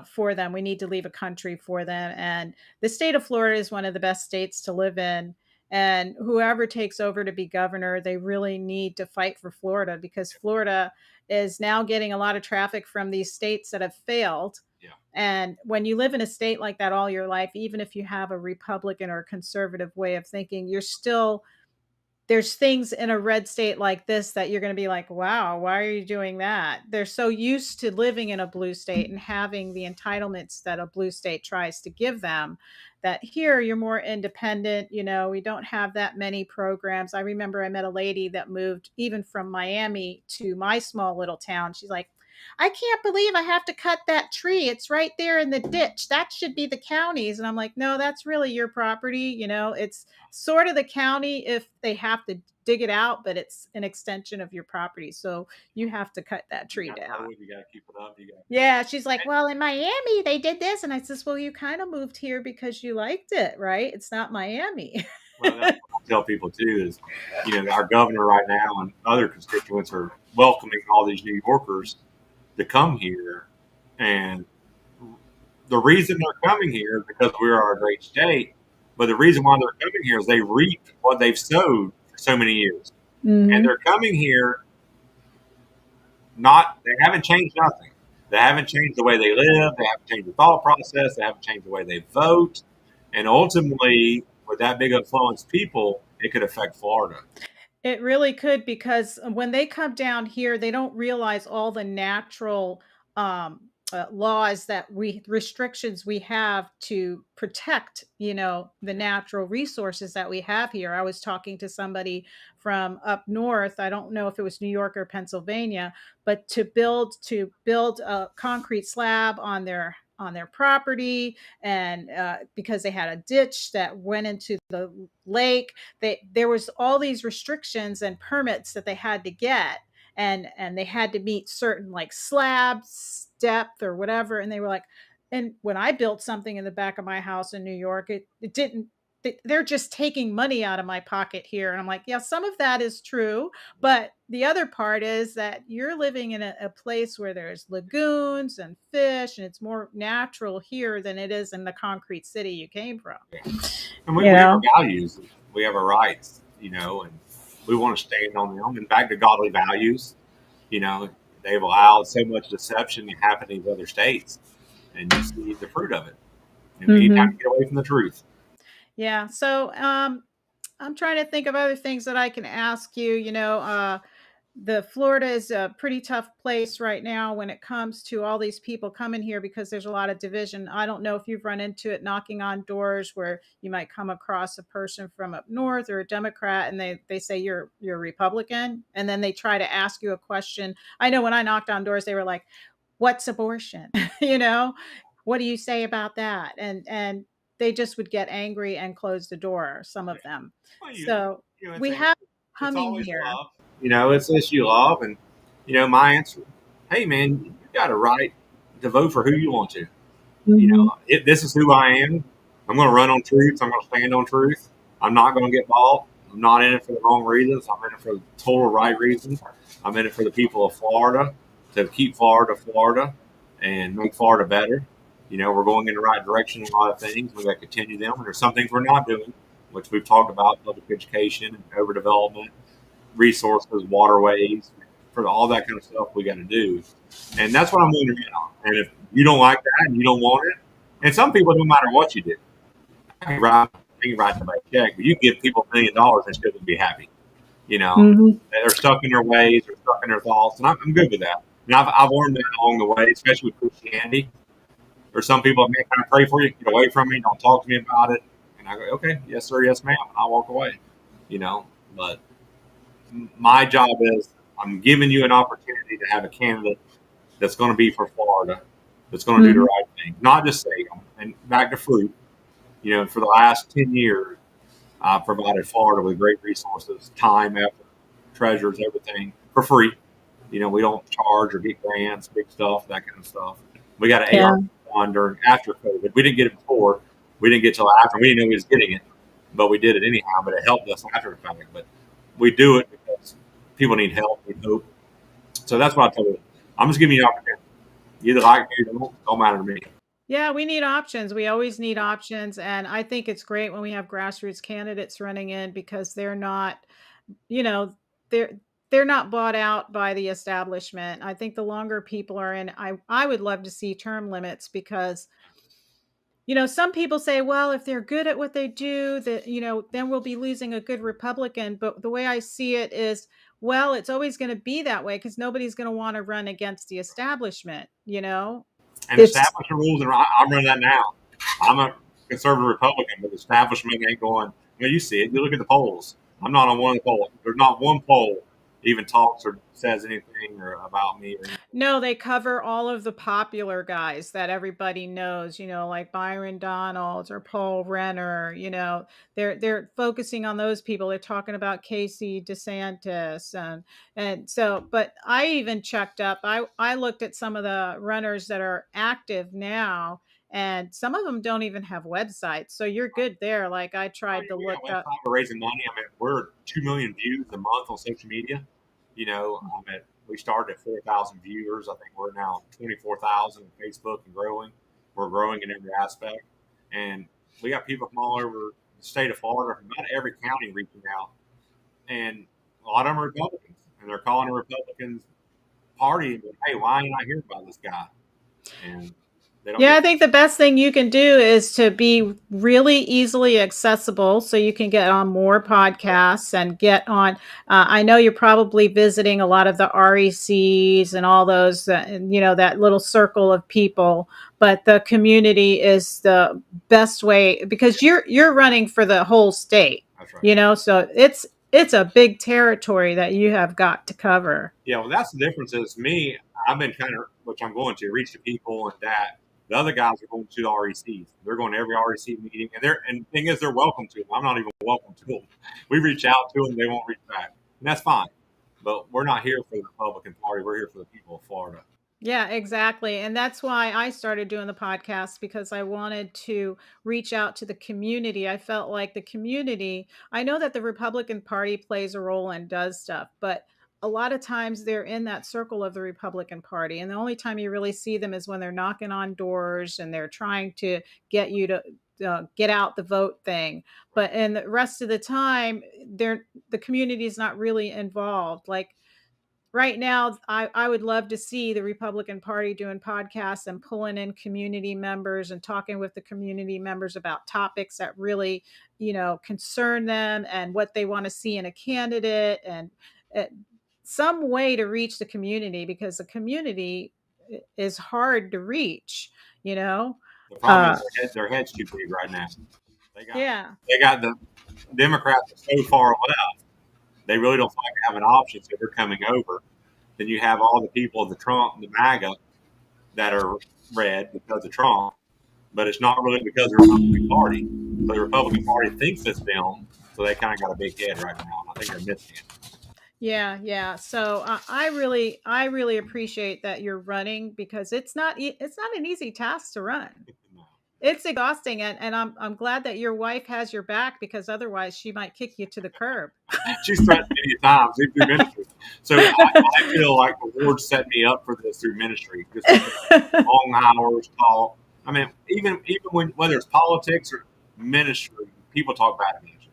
for them. We need to leave a country for them. And the state of Florida is one of the best states to live in. And whoever takes over to be governor, they really need to fight for Florida, because Florida is now getting a lot of traffic from these states that have failed. Yeah. And when you live in a state like that all your life, even if you have a Republican or conservative way of thinking, you're still there's things in a red state like this that you're going to be like, wow, why are you doing that? They're so used to living in a blue state and having the entitlements that a blue state tries to give them, that here you're more independent. We don't have that many programs. I remember I met a lady that moved even from Miami to my small little town. She's like, I can't believe I have to cut that tree. It's right there in the ditch. That should be the county's. And I'm like, no, that's really your property. It's sort of the county if they have to dig it out, but it's an extension of your property. So you have to cut that You tree got to down. mow it. You got to keep it up. You got. Yeah. She's like, well, in Miami, they did this. And I says, well, you kind of moved here because you liked it, right? It's not Miami. Well, that's what I tell people too is, our governor right now and other constituents are welcoming all these New Yorkers to come here. And the reason they're coming here is because we are a great state. But the reason why they're coming here is they reap what they've sowed for so many years. And Mm-hmm. they're coming here they haven't changed nothing. They haven't changed the way they live. They haven't changed the thought process. They haven't changed the way they vote. And ultimately, with that big influence people, it could affect Florida. It really could, because when they come down here, they don't realize all the natural laws restrictions we have to protect, the natural resources that we have here. I was talking to somebody from up north. I don't know if it was New York or Pennsylvania, but to build a concrete slab on their property, and because they had a ditch that went into the lake, there was all these restrictions and permits that they had to get, and they had to meet certain like slabs depth or whatever, and they were like, and when I built something in the back of my house in New York, it didn't, they're just taking money out of my pocket here. And I'm like, yeah, some of that is true, but the other part is that you're living in a place where there's lagoons and fish, and it's more natural here than it is in the concrete city you came from. Yeah. And we you have our know values. We have our rights, and we want to stand on them. And back to godly values, they've allowed so much deception to happen in these other states. And you see the fruit of it. You have hmm to get away from the truth. Yeah. So I'm trying to think of other things that I can ask you. The Florida is a pretty tough place right now when it comes to all these people coming here, because there's a lot of division. I don't know if you've run into it knocking on doors where you might come across a person from up north or a Democrat, and they say you're a Republican, and then they try to ask you a question. I know when I knocked on doors, they were like, what's abortion? you know, what do you say about that? And they just would get angry and close the door, some Yeah. of them. Well, So it's we have it's coming always here. love. It's issue love, and my answer, hey man, you got a right to vote for who you want to. Mhm. This is who I am. I'm going to run on truth. I'm going to stand on truth. I'm not going to get bought. I'm not in it for the wrong reasons. I'm in it for the total right reasons. I'm in it for the people of Florida, to keep Florida Florida and make Florida better. We're going in the right direction in a lot of things. We've got to continue them. And there's some things we're not doing, which we've talked about: public education and overdevelopment, resources, waterways, for all that kind of stuff we got to do. And that's what I'm willing to on. And if you don't like that and you don't want it, and some people, no matter what you do, I can write them a check, but you give people $1 million and still be happy. Mhm. They're stuck in their ways, they're stuck in their thoughts, and I'm good with that. And I've learned that along the way, especially with Christianity. There's some people, man, can I pray for you? Get away from me. Don't talk to me about it. And I go, okay, yes, sir, yes, ma'am. And I walk away, But my job is I'm giving you an opportunity to have a candidate that's going to be for Florida, that's going to do the Mhm. right thing, not just say them. And back to fruit, for the last 10 years, I've provided Florida with great resources, time, effort, treasurers, everything for free. We don't charge or get grants, big stuff, that kind of stuff. We got an Yeah. ARC fund during after COVID. We didn't get it before. We didn't get till after. We didn't know we was getting it, but we did it anyhow. But it helped us after the fact. But we do it because people need help, need hope. So that's what I told you. I'm just giving you an opportunity. You either like me or don't matter to me. Yeah, we need options. We always need options, and I think it's great when we have grassroots candidates running in because they're not, you know, they're they're not bought out by the establishment. I think the longer people are in, I would love to see term limits because some people say, well, if they're good at what they do, that, then we'll be losing a good Republican. But the way I see it is, well, it's always going to be that way because nobody's going to want to run against the establishment. And It's establishment rules, and I'm running that now. I'm a conservative Republican, but the establishment ain't going. You see it. You look at the polls. I'm not on one of the polls. There's not one poll even talks or says anything or about me or anything. No, they cover all of the popular guys that everybody knows, like Byron Donalds or Paul Renner, they're focusing on those people. They're talking about Casey DeSantis and so, but I even checked up. I looked at some of the runners that are active now, and some of them don't even have websites. So you're good there. Like I Oh, tried yeah, to we got look a up. website. We're raising money. We're 2 million views a month on social media. We started at 4,000 viewers. I think we're now 24,000 on Facebook and growing. We're growing in every aspect, and we got people from all over the state of Florida, from about every county reaching out, and a lot of them are Republicans, and they're calling the Republicans party. Hey, why ain't I hearing about this guy? And they don't Yeah, get. I think the best thing you can do is to be really easily accessible so you can get on more podcasts and get on. I know you're probably visiting a lot of the RECs and all those, that little circle of people, but the community is the best way because you're running for the whole state, That's right. so it's a big territory that you have got to cover. Yeah, well, that's the difference. Is me, I've been kind of, which I'm going to reach the people and that. The other guys are going to the RECs. They're going to every REC meeting, and the thing is, they're welcome to them. I'm not even welcome to them. We reach out to them, they won't reach back, and that's fine. But we're not here for the Republican Party. We're here for the people of Florida. Yeah, exactly. And that's why I started doing the podcast because I wanted to reach out to the community. I felt like the community, I know that the Republican Party plays a role and does stuff, but a lot of times they're in that circle of the Republican Party. And the only time you really see them is when they're knocking on doors and they're trying to get you to get out the vote thing. But and the rest of the time, the community is not really involved. Like, right now, I would love to see the Republican Party doing podcasts and pulling in community members and talking with the community members about topics that really, concern them and what they want to see in a candidate and uh, some way to reach the community because the community is hard to reach, you know? The problem Uh, is their head's too big right now. They got yeah. they got the Democrats are so far left. They really don't feel like having options if they're coming over. Then you have all the people of the Trump, the MAGA, that are red because of Trump, but it's not really because of the Republican Party. So the Republican Party thinks it's them, so they kind of got a big head right now. I think they're missing it. Yeah, yeah. So I really appreciate that you're running because it's not an easy task to run. It's exhausting, and I'm glad that your wife has your back because otherwise she might kick you to the curb. She's threatened many times, even through ministry. So I feel like the Lord set me up for this through ministry. Just long hours, talk. Even when whether it's politics or ministry, people talk bad about you.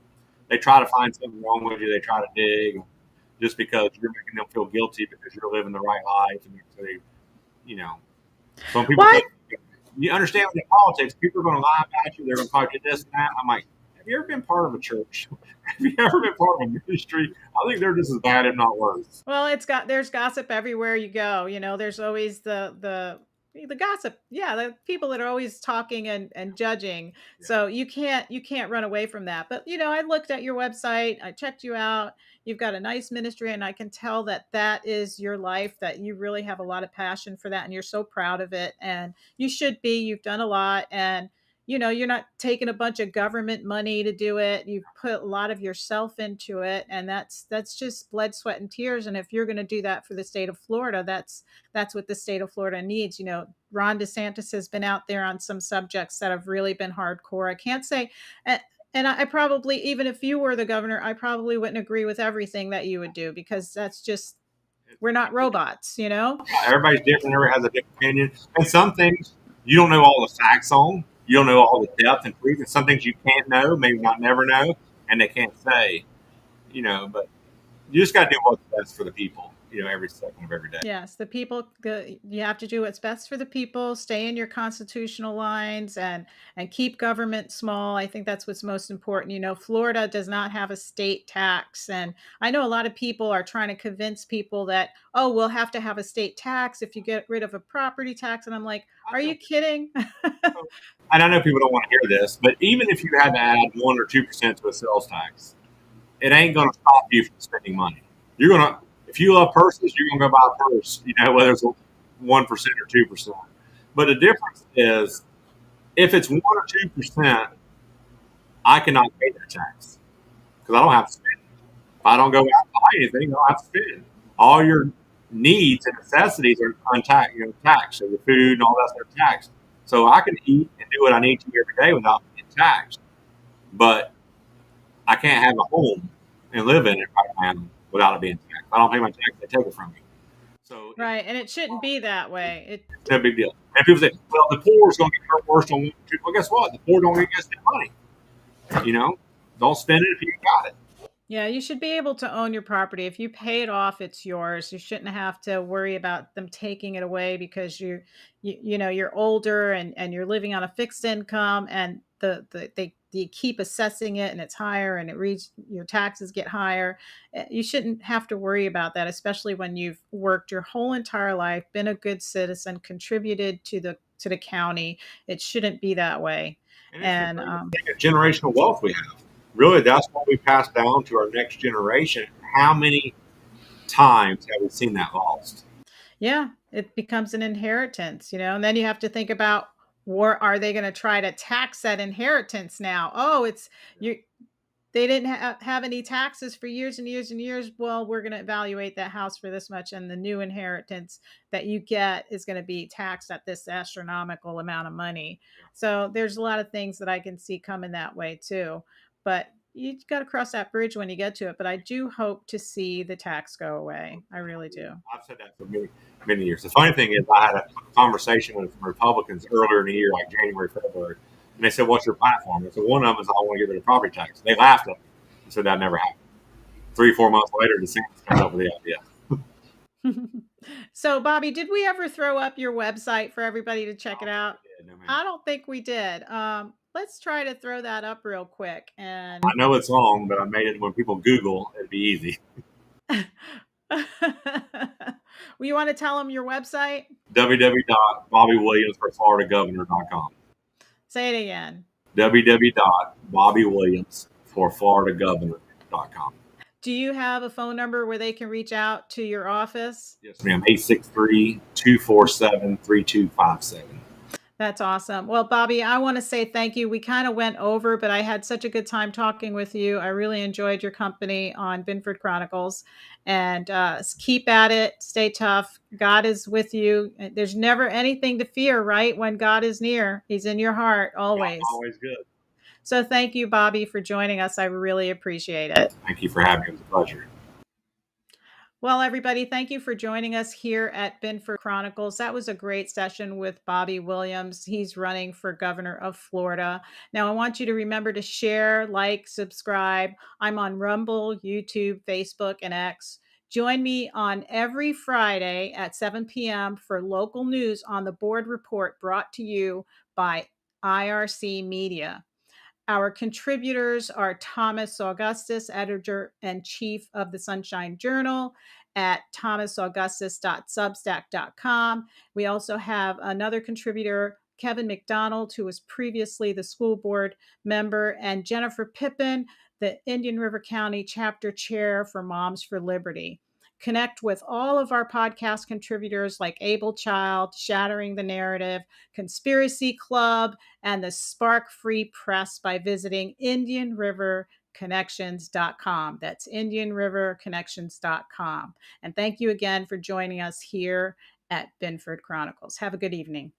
They try to find something wrong with you. They try to dig just because you're making them feel guilty because you're living the right life, and so you know. So when people Why? say, you understand in politics, people are going to lie about you. They're going to call you this and that. I'm like, have you ever been part of a church? Have you ever been part of a ministry? I think they're just as bad, if not worse. Well, there's gossip everywhere you go. There's always the gossip. Yeah, the people that are always talking and judging. Yeah. So you can't run away from that. But I looked at your website. I checked you out. You've got a nice ministry, and I can tell that that is your life. That you really have a lot of passion for that, and you're so proud of it. And you should be. You've done a lot, and you're not taking a bunch of government money to do it. You've put a lot of yourself into it, and that's just blood, sweat, and tears. And if you're going to do that for the state of Florida, that's what the state of Florida needs. Ron DeSantis has been out there on some subjects that have really been hardcore. I can't say, and I probably, even if you were the governor, I probably wouldn't agree with everything that you would do, because that's just, we're not robots. Everybody's different. Everybody has a different opinion, and some things you don't know all the facts on. You don't know all the depth and truth, and some things you can't know, maybe not never know, and they can't say. But you just got to do what's best for the people. Every second of every day. Yes, you have to do what's best for the people, stay in your constitutional lines, and keep government small. I think that's what's most important. Florida does not have a state tax, and I know a lot of people are trying to convince people that, oh, we'll have to have a state tax if you get rid of a property tax, and I'm like, are you kidding? And I know people don't want to hear this, but even if you had to add 1 or 2% to a sales tax, it ain't going to stop you from spending money. You're going to, if you love purses, you're going to go buy a purse, whether it's 1% or 2%. But the difference is, if it's 1 or 2%, I cannot pay that tax because I don't have to spend it. If I don't go out and buy anything, I don't have to spend. All your needs and necessities are untaxed, taxed. So your food and all that stuff taxed. So I can eat and do what I need to every day without being taxed. But I can't have a home and live in it right now without it being taxed. If I don't pay my tax, they take it from me. So Right, and it shouldn't be that way. It's no big deal. And people say, well, the poor is going to get hurt worse on 1 or 2. Well, guess what? The poor don't get spend money. Don't spend it if you got it. Yeah, you should be able to own your property. If you pay it off, it's yours. You shouldn't have to worry about them taking it away because you're older, and you're living on a fixed income, and they keep assessing it, and it's higher, and your taxes get higher. You shouldn't have to worry about that, especially when you've worked your whole entire life, been a good citizen, contributed to the county. It shouldn't be that way. And it's the And greatest thing, generational wealth we have. Really, that's what we pass down to our next generation. How many times have we seen that lost? Yeah, it becomes an inheritance, and then you have to think about, where are they going to try to tax that inheritance now? Oh, it's you. They didn't have any taxes for years and years and years. Well, we're going to evaluate that house for this much, and the new inheritance that you get is going to be taxed at this astronomical amount of money. So there's a lot of things that I can see coming that way too. But you got to cross that bridge when you get to it. But I do hope to see the tax go away. I really do. I've said that for many, many years. The funny thing is, I had a conversation with some Republicans earlier in the year, like January, February, and they said, "What's your platform?" I said, "One of them is I want to get rid of property tax." They laughed at me and said that never happened. 3, 4 months later, DeSantis comes up with the idea. So, Bobby, did we ever throw up your website for everybody to check it out? No, I don't think we did. Let's try to throw that up real quick. And I know it's long, but I made it when people Google, it'd be easy. well, you want to tell them your website? www.bobbywilliamsforfloridagovernor.com. Say it again. www.bobbywilliamsforfloridagovernor.com. Do you have a phone number where they can reach out to your office? Yes, ma'am. 863-247-3257. That's awesome. Well, Bobby, I want to say thank you. We kind of went over, but I had such a good time talking with you. I really enjoyed your company on Binford Chronicles. And keep at it. Stay tough. God is with you. There's never anything to fear, right? When God is near, He's in your heart always. God's always good. So thank you, Bobby, for joining us. I really appreciate it. Thank you for having me. It was a pleasure. Well, everybody, thank you for joining us here at Binford Chronicles. That was a great session with Bobby Williams. He's running for governor of Florida. Now, I want you to remember to share, like, subscribe. I'm on Rumble, YouTube, Facebook, and X. Join me on every Friday at 7 p.m. for local news on the board report brought to you by IRC Media. Our contributors are Thomas Augustus, editor-in-chief of the Sunshine Journal at thomasaugustus.substack.com. We also have another contributor, Kevin McDonald, who was previously the school board member, and Jennifer Pippin, the Indian River County chapter chair for Moms for Liberty. Connect with all of our podcast contributors like Able Child, Shattering the Narrative, Conspiracy Club, and the Spark Free Press by visiting IndianRiverConnections.com. That's IndianRiverConnections.com. And thank you again for joining us here at Binford Chronicles. Have a good evening.